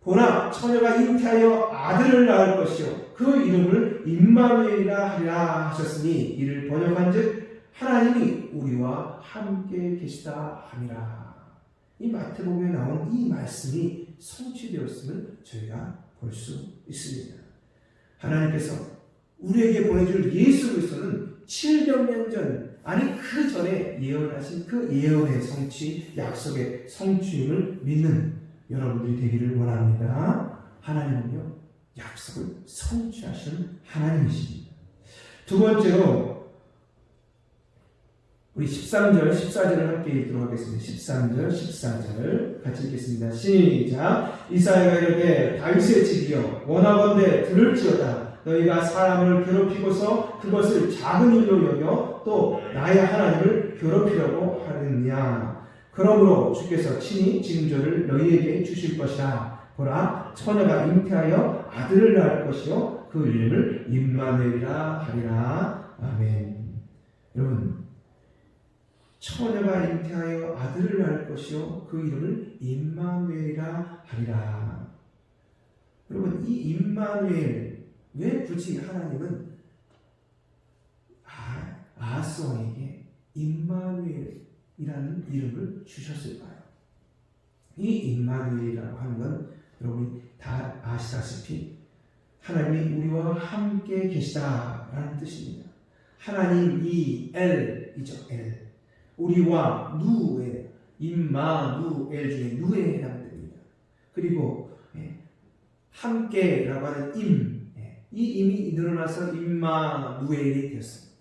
보라 처녀가 잉태하여 아들을 낳을 것이요 그 이름을 임마누엘이라 하리라 하셨으니 이를 번역한즉 하나님이 우리와 함께 계시다 함이라. 이 마태복음에 나온 이 말씀이 성취되었음을 저희가 볼 수 있습니다. 하나님께서 우리에게 보내줄 예수 그리스도는 700년 전, 아니 그 전에 예언하신 그 예언의 성취, 약속의 성취임을 믿는 여러분들이 되기를 원합니다. 하나님은요, 약속을 성취하시는 하나님이십니다. 두 번째로 우리 13절, 14절을 함께 읽도록 하겠습니다. 13절, 14절 같이 읽겠습니다. 시작. 이사야가 이르되 다윗의 집이여 원하건대 들을지어다. 너희가 사람을 괴롭히고서 그것을 작은 일로 여겨 또 나의 하나님을 괴롭히려고 하느냐. 그러므로 주께서 친히 징조를 너희에게 주실 것이라. 보라 처녀가 잉태하여 아들을 낳을 것이요 그 이름을 임마누엘이라 하리라. 아멘. 여러분, 처녀가 잉태하여 아들을 낳을 것이요 그 이름을 임마누엘이라 하리라. 여러분, 이 임마누엘, 왜 굳이 하나님은 아하스 왕에게 임마누엘이라는 이름을 주셨을까요? 이 임마누엘이라고 하는 건 여러분이 다 아시다시피 하나님이 우리와 함께 계시다라는 뜻입니다. 하나님 이 엘이죠. 엘. 우리와 누에 임마누엘 중에 누에 해당됩니다. 그리고 함께라고 하는 임, 이 임이 늘어나서 임마누엘이 되었습니다.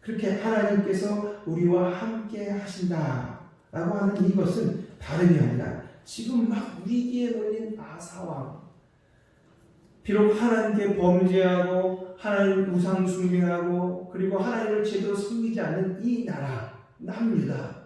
그렇게 하나님께서 우리와 함께 하신다라고 하는 이것은 다름이 아니라 지금 막 위기에 몰린 아사왕, 비록 하나님께 범죄하고 하나님 우상 숭배하고 그리고 하나님을 제대로 섬기지 않는 이 나라 남유다,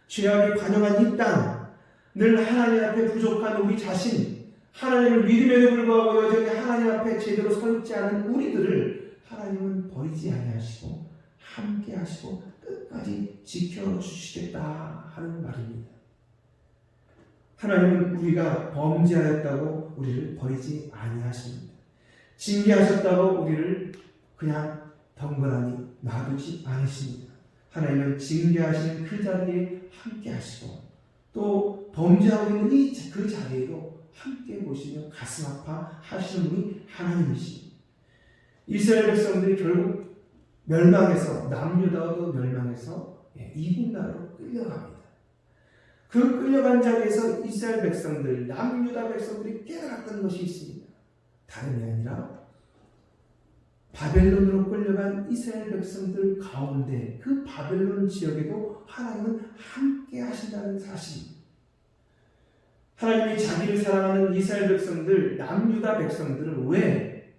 죄악에 관영한 이 땅, 늘 하나님 앞에 부족한 우리 자신, 하나님을 믿음에도 불구하고 여전히 하나님 앞에 제대로 서 있지 않은 우리들을 하나님은 버리지 아니하시고 함께 하시고 끝까지 지켜주시겠다 하는 말입니다. 하나님은 우리가 범죄하였다고 우리를 버리지 아니하십니다. 징계하셨다고 우리를 그냥 덩그러니 놔두지 않으십니다. 하나님은 징계하시는 그 자리에 함께 하시고 또 범죄하고 있는 그 자리에도 함께 보시며 가슴 아파 하시는 분이 하나님이십니다. 이스라엘 백성들이 결국 멸망해서 남유다도 멸망해서 이국 나라로 끌려갑니다. 그 끌려간 자리에서 이스라엘 백성들, 남유다 백성들이 깨달았던 것이 있습니다. 다름이 아니라 바벨론으로 끌려간 이스라엘 백성들 가운데 그 바벨론 지역에도 하나님은 함께 하신다는 사실입니다. 하나님이 자기를 사랑하는 이스라엘 백성들, 남유다 백성들을 왜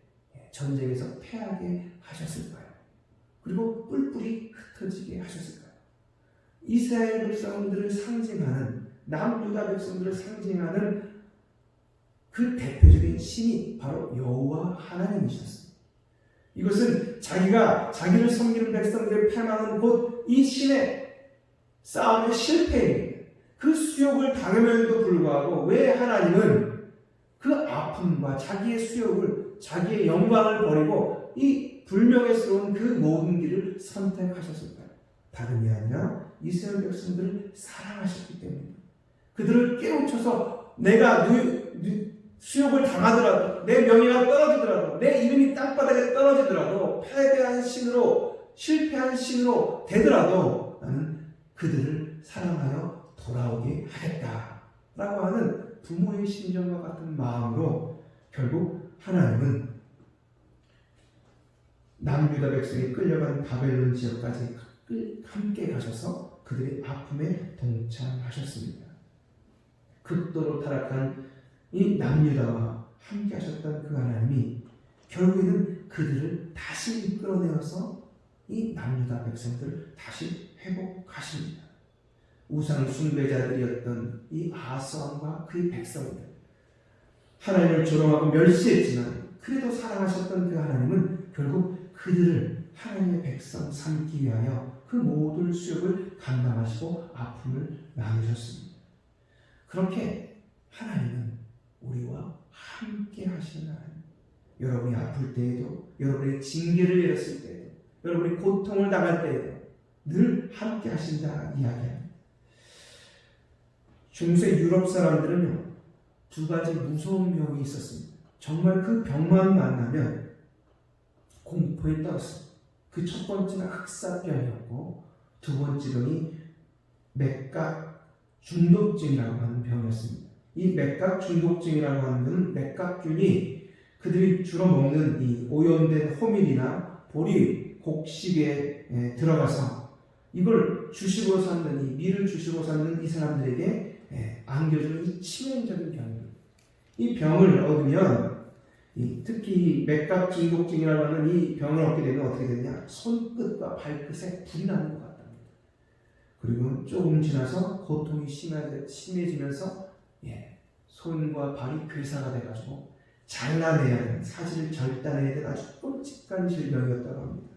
전쟁에서 패하게 하셨을까요? 그리고 뿔뿔이 흩어지게 하셨을까요? 이스라엘 백성들을 상징하는, 남유다 백성들을 상징하는 그 대표적인 신이 바로 여호와 하나님이셨습니다. 이것은 자기가 자기를 섬기는 백성들의 패망은 곧 이 신의 싸움의 실패입니다. 그 수욕을 당하면도 불구하고 왜 하나님은 그 아픔과 자기의 수욕을, 자기의 영광을 버리고 이 불명예스러운 그 모든 길을 선택하셨을까요? 다름이 아니라 이스라엘 백성들을 사랑하셨기 때문입니다. 그들을 깨우쳐서 내가 수욕을 당하더라도, 내 명예가 떨어지더라도, 내 이름이 땅바닥에 떨어지더라도, 패배한 신으로, 실패한 신으로 되더라도 나는 그들을 사랑하여 돌아오게 하겠다라고 하는 부모의 심정과 같은 마음으로 결국 하나님은 남유다 백성이 끌려간 바벨론 지역까지 함께 가셔서 그들의 아픔에 동참하셨습니다. 극도로 타락한 이 남유다와 함께 하셨던 그 하나님이 결국에는 그들을 다시 이끌어내어서 이 남유다 백성들을 다시 회복하십니다. 우상 숭배자들이었던 이 아스왕과 그의 백성들, 하나님을 조롱하고 멸시했지만 그래도 사랑하셨던 그 하나님은 결국 그들을 하나님의 백성 삼기 위하여 그 모든 수욕을 감당하시고 아픔을 나누셨습니다. 그렇게 하나님은 우리와 함께 하시는 하나님, 여러분이 아플 때에도, 여러분의 징계를 내렸을 때에도, 여러분이 고통을 당할 때에도 늘 함께 하신다 이야기합니다. 중세 유럽 사람들은요, 두 가지 무서운 병이 있었습니다. 정말 그 병만 만나면 공포에 떨었습니다. 그 첫 번째는 흑사병이었고 두 번째 병이 맥각 중독증이라고 하는 병이었습니다. 이 맥각 중독증이라고 하는 맥각균이 그들이 주로 먹는 이 오염된 호밀이나 보리, 곡식에 들어가서 이걸 주식으로 삼는, 이 밀을 주식으로 삼는 이 사람들에게 안겨주는 이 치명적인 병입니다. 이 병을 얻으면 특히 맥각 중독증이라고 하는 이 병을 얻게 되면 어떻게 되냐? 손끝과 발끝에 불이 나는 것 같답니다. 그리고 조금 지나서 고통이 심해지면서 손과 발이 괴사가 돼가지고 잘라내야 되는, 사지를 절단해야 되는 아주 끔찍한 질병이었다고 합니다.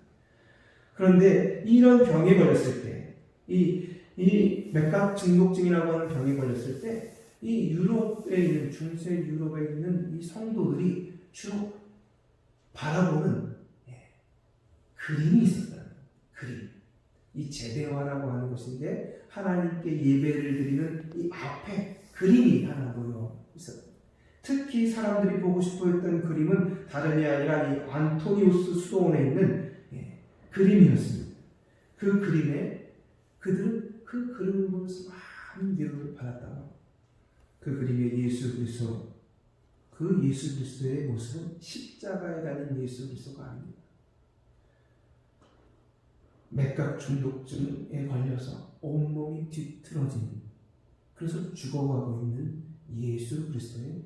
그런데 이런 병에 걸렸을 때, 이 맥각 중독증이라고 하는 병에 걸렸을 때, 이 유럽에 있는, 중세 유럽에 있는 이 성도들이 주로 바라보는 그림이 있었다는 그림. 이 제대화라고 하는 것인데 하나님께 예배를 드리는 이 앞에 그림이 하나 놓여 있었다. 특히 사람들이 보고 싶어했던 그림은 다름이 아니라 이 안토니우스 수도원에 있는 그림이었습니다. 그 그림에 그들은 그 그림을 보면서 많은 위로를 받았다고. 그 그림에 예수 그리스도 그 예수 그리스도의 모습은 십자가에 달린 예수 그리스도가 아닙니다. 맥각 중독증에 걸려서 온몸이 뒤틀어진, 그래서 죽어가고 있는 예수 그리스도의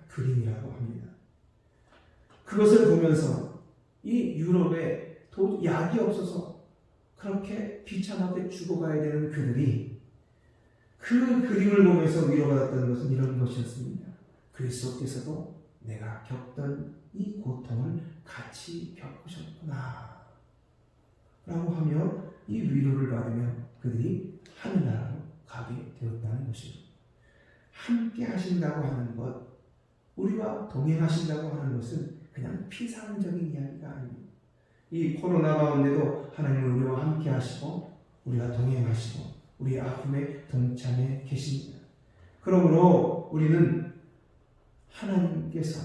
그림이라고 합니다. 그것을 보면서 이 유럽에 약이 없어서 그렇게 비참하게 죽어가야 되는 그들이 그 그림을 보면서 위로받았던 것은 이런 것이었습니다. 그리스도께서도 내가 겪던 이 고통을 같이 겪으셨구나 라고 하며 이 위로를 받으며 그들이 하늘나라로 가게 되었다는 것입니다. 함께 하신다고 하는 것, 우리와 동행하신다고 하는 것은 그냥 피상적인 이야기가 아닙니다. 이 코로나 가운데도 하나님은 우리와 함께 하시고 우리와 동행하시고 우리의 아픔에 동참해 계십니다. 그러므로 우리는 하나님께서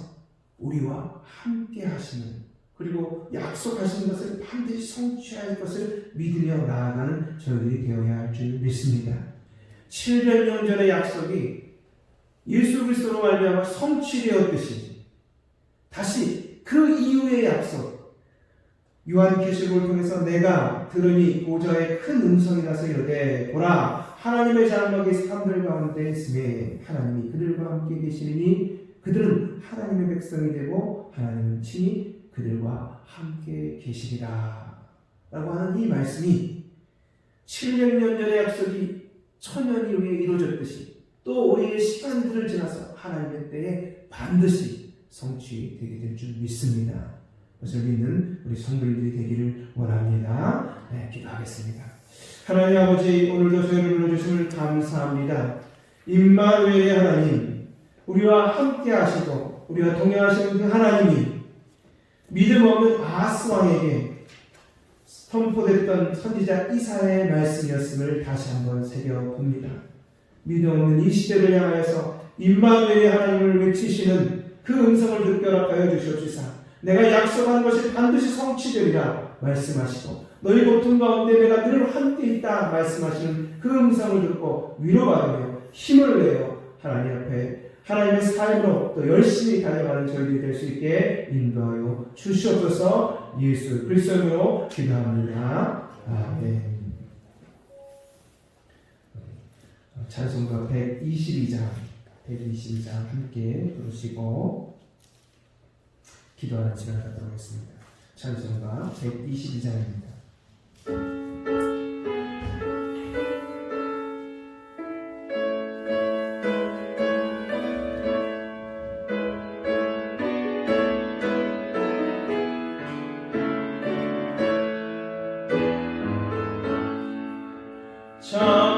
우리와 함께 하시는, 그리고 약속하신 것을 반드시 성취할 것을 믿으며 나아가는 저희들이 되어야 할 줄 믿습니다. 700년 전의 약속이 예수 그리스도로 말미암아 성취되었듯이 다시 그 이후의 약속, 요한계시록을 통해서 내가 들으니 보좌에 큰 음성이 나서 이르되 보라 하나님의 장막이 사람들 가운데 있으매 하나님이 그들과 함께 계시니 그들은 하나님의 백성이 되고 하나님은 친히 그들과 함께 계시리라 라고 하는 이 말씀이 700년 전의 약속이 천년 이후에 이루어졌듯이 또 우리의 시간들을 지나서 하나님의 때에 반드시 성취되게 될 줄 믿습니다. 그것을 믿는 우리 성도들이 되기를 원합니다. 네, 기도하겠습니다. 하나님 아버지, 오늘도 저희를 불러주심을 감사합니다. 임마누엘의 하나님, 우리와 함께 하시고 우리와 동행하시는 그 하나님이 믿음 없는 아하스 왕에게 선포됐던 선지자 이사야의 말씀이었음을 다시 한번 새겨봅니다. 믿음 없는 이 시대를 향하여서 임마누엘의 하나님을 외치시는 그 음성을 듣게 허락하여 주시옵시사. 내가 약속한 것이 반드시 성취되리라 말씀하시고 너희 고통 가운데 내가 늘 함께 있다 말씀하시는 그 음성을 듣고 위로받으며 힘을 내어 하나님 앞에 하나님의 삶으로 또 열심히 달려가는 저희들이 될 수 있게 인도하여 주시옵소서. 예수 그리스도로 기도합니다. 아멘. 찬송가 122장 함께 부르시고 기도하는 시간 갖도록 하겠습니다. 찬송가 122장입니다. 참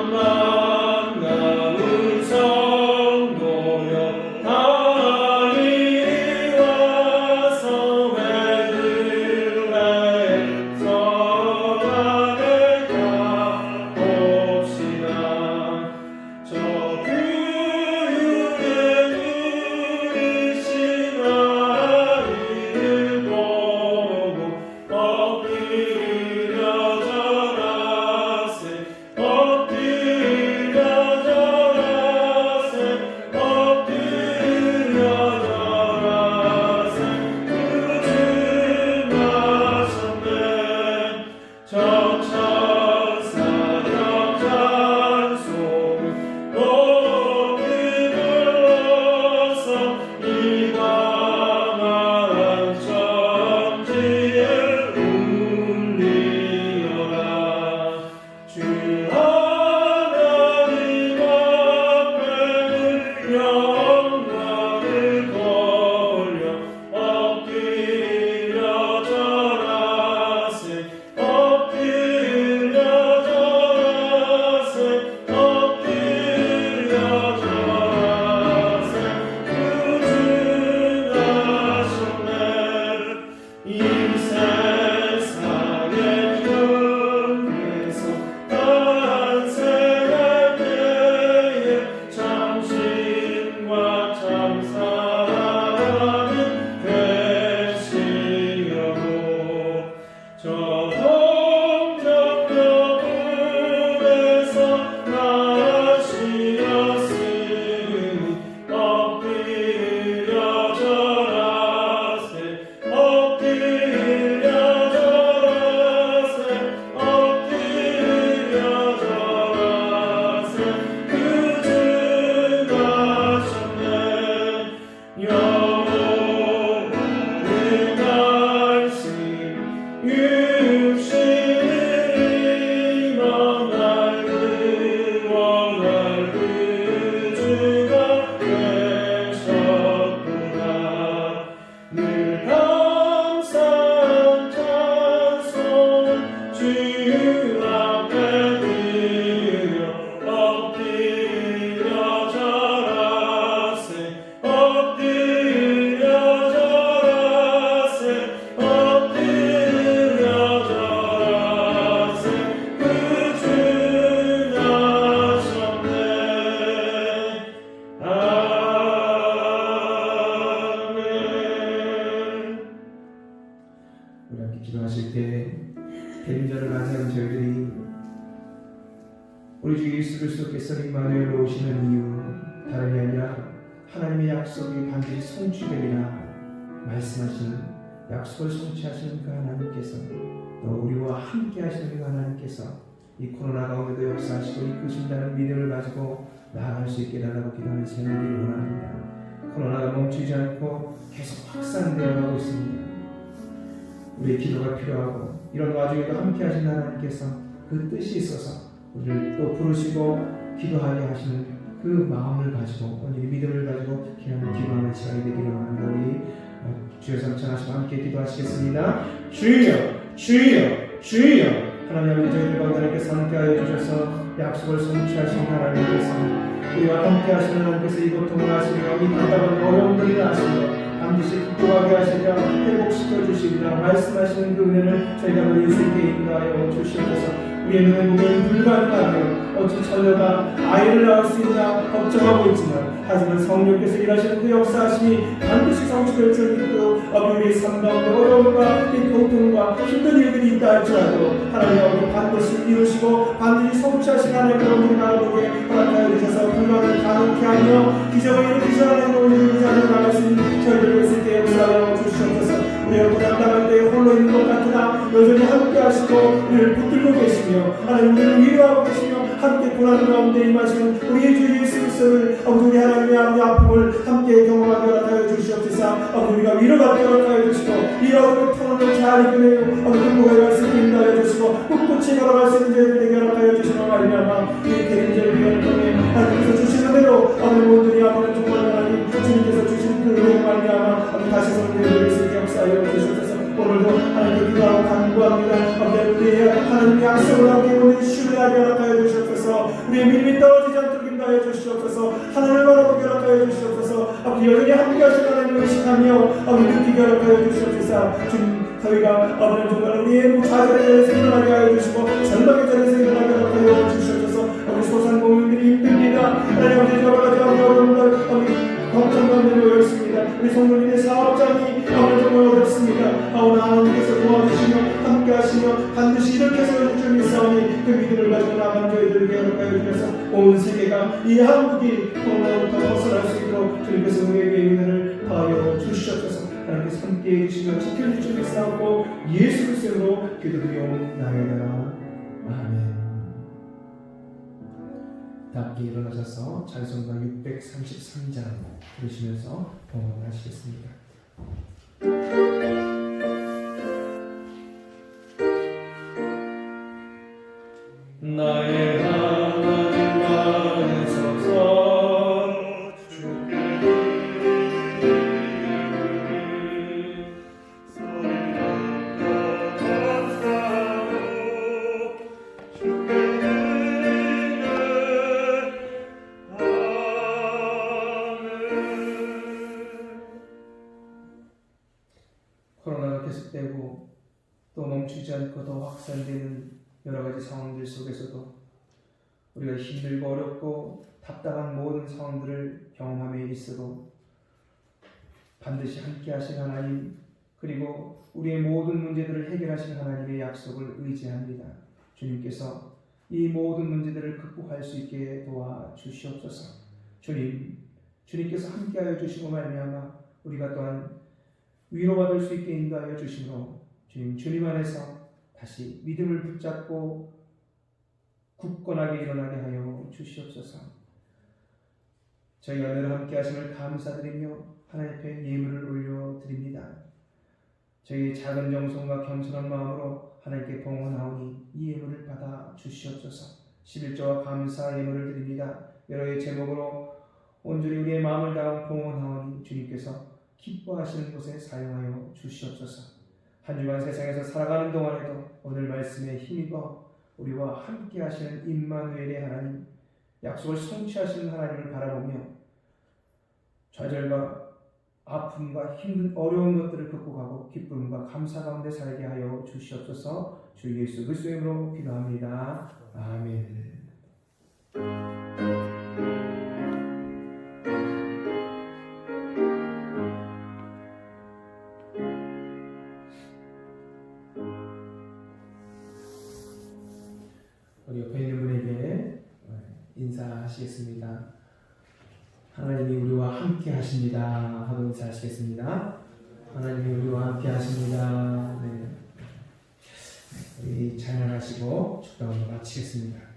대리전을 맞이한 저희들이 우리 주 예수 그리스도께서 임마누엘로 오시는 이유 다름이 아니라 하나님의 약속이 반드시 성취되리라 말씀하시는 약속을 성취하시는 그 하나님께서 또 우리와 함께 하시는 그 하나님께서 이 코로나 가운데도 역사하시고 이끄신다는 믿음을 가지고 나아갈 수 있게 달라고 기도하는 제목을 원합니다. 코로나가 멈추지 않고 계속 확산되어 가고 있습니다. 우리의 기도가 필요하고 이런 와중에도 함께 하신 하나님께서 그 뜻이 있어서 우리를 또 부르시고 기도하게 하시는 그 마음을 가지고 오늘 믿음을 가지고 기도하는 시간이 되기를 원합니다. 우리 주여 삼창하시고 함께 기도하시겠습니다. 주여 주여 주여 하나님 아버지 저희들 가운데 하나님께서 함께하여 주셔서 약속을 성취하신 하나님께서 우리와 함께하시는 하나님께서 이 고통을 아시며 이 답답한 어려움들을 아시며 반드시 극복하게 하시며 회복시켜 주시리라 말씀하시는 그 은혜를 저희가 누릴 수 있게 인도하여 주시옵소서. 우리의 눈에 보기엔 불가능하며 어찌 처녀가 아이를 낳을 수 있나 걱정하고 있지만 하지만 성령께서 일하시는 그 역사하심이 반드시 성취될 줄 믿고 우리의 삶 가운데 어려움과 이 고통과 힘든 일들이 있다 할지라도 하나님 아버지 반드시 이루시고 반드시 성취하신 하나님의 우리 나라에게 허락하여 주셔서 불가능을 가능케 하며 기적을 일으키시는 우리 자녀 나가신 저희들을 있을 때 역사하여 주시옵소서. 우리가 고난당할 때 홀로 있는 것 같으나 여전히 함께 하시고 우리를 붙들고 계시며 하나님 우리를 위로하고 계시며 함께 고난 가운데 임하시는 우리의 주 예수 그리스도를 우리 하나님의 아픔을 함께 경험하게 하여 주시옵소서. 우리가 위로받게 하여 주시고 이 어둠의 터널을 잘 이겨내고 극복해 갈 수 있게 인도하여 주시고 꿋꿋이 걸어갈 수 있는 저희들 되게 하여 주시며 말미암아 이 대림절을 위한 통해 하나님께서 주시는 대로 모든이 아버지 정말 하나님 주님께서 주신 그 은혜로 말미암아 다시 성도를 수 있게 역사하여 주시옵소서. 오늘도 하나님께 기도하고 간구합니다. 우리의 하나님의 약속을 함께 오늘 신뢰하게 하여 주시옵소서. 우리의 믿음이 떨어지지 않도록 인도하여 주시옵소서. 하나님을 바라보게 하여 주시옵소서. 아버지 여전히 함께 하신 하나님을 의식하며 느끼게 하여 주시옵소서. 주님 저희가 아버지 정말 우리의 좌절의 자리에서 일어나게 하여 주시고 절망의 자리에서 일어나게 하여 주시옵소서. 우리 소상공인들이 힘듭니다. 하나님 아버지 여러 가지 어려움들 걱정 가운데 놓여 있습니다. 우리 성도님의 사업장이 정말 어렵습니다. 하나님께서 도와주시며 함께 하시며 반드시 이렇게 세워줄 줄 믿사오니 그 믿음을 가지고 나아가는 저희들에게 허락하여 주셔서 온 세계가 이 한국이 코로나부터 벗어날 수 있도록 주님께서 우리에게 은혜를 더하여 주시옵소서. 하나님께서 함께해 주시며 지켜줄 줄 믿사오고 예수 그리스도로 기도드리옵나이다. 아멘. 다 함께 일어나셔서 찬송가 633장 부르시면서 봉헌하시겠습니다. 나의 하나님 나으소서 주께 손 감사하고 주께 코로나가 계속되고 또 멈추지 않고 더 확산되는 여러 가지 상황들 속에서도 우리가 힘들고 어렵고 답답한 모든 상황들을 경험함에 있어도 반드시 함께 하신 하나님 그리고 우리의 모든 문제들을 해결하신 하나님의 약속을 의지합니다. 주님께서 이 모든 문제들을 극복할 수 있게 도와주시옵소서. 주님께서 함께하여 주시고 말미암아 우리가 또한 위로받을 수 있게 인도하여 주시므로 주님 안에서 다시 믿음을 붙잡고 굳건하게 일어나게 하여 주시옵소서. 저희가 늘 함께 하심을 감사드리며 하나님 앞에 예물을 올려드립니다. 저희의 작은 정성과 겸손한 마음으로 하나님께 봉헌하오니 이 예물을 받아 주시옵소서. 11조와 감사 예물을 드립니다. 여러의 제목으로 온전히 우리의 마음을 다한 봉헌하오니 주님께서 기뻐하시는 곳에 사용하여 주시옵소서. 한 주간 세상에서 살아가는 동안에도 오늘 말씀에 힘입어 우리와 함께 하시는 임마누엘의 하나님, 약속을 성취하시는 하나님을 바라보며 좌절과 아픔과 힘든 어려운 것들을 극복하고 기쁨과 감사 가운데 살게 하여 주시옵소서. 주 예수 그리스도의 이름으로 기도합니다. 아멘. 인사하시겠습니다. 하나님이 우리와 함께 하십니다 하고 인사하시겠습니다. 하나님이 우리와 함께 하십니다. 네. 우리 찬양하시고 축도를 마치겠습니다.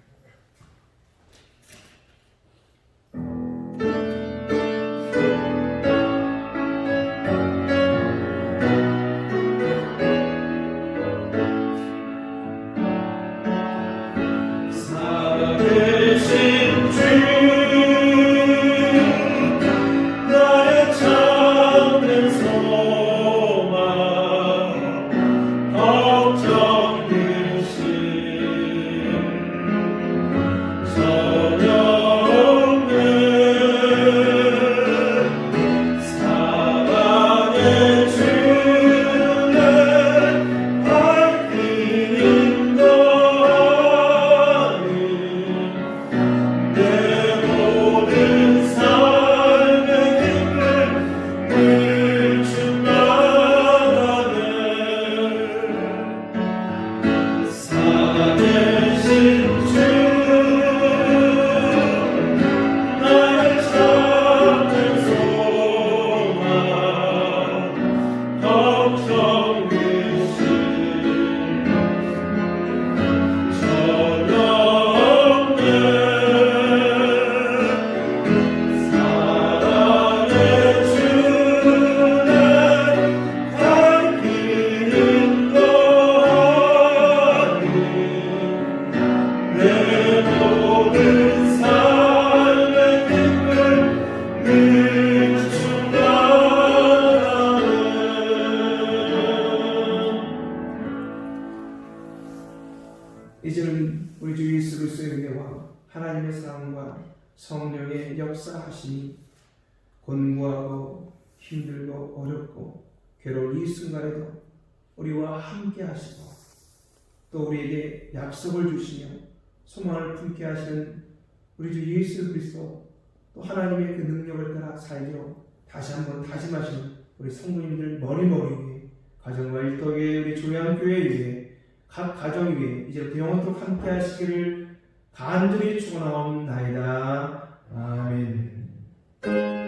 이제는 우리 주 예수 그리스도의 은혜와 하나님의 사랑과 성령의 역사하심이 곤고하고 힘들고 어렵고 괴로운 이 순간에도 우리와 함께 하시고 또 우리에게 약속을 주시며 소망을 품게 하시는 우리 주 예수 그리스도 또 하나님의 그 능력을 따라 살려 다시 한번 다짐하시는 우리 성도님들 머리머리 위에 가정과 일터에 우리 조양교회 위에 각 가정 위에 이제부터 영원토록 함께 하시기를 간절히 축원하옵나이다. 아멘.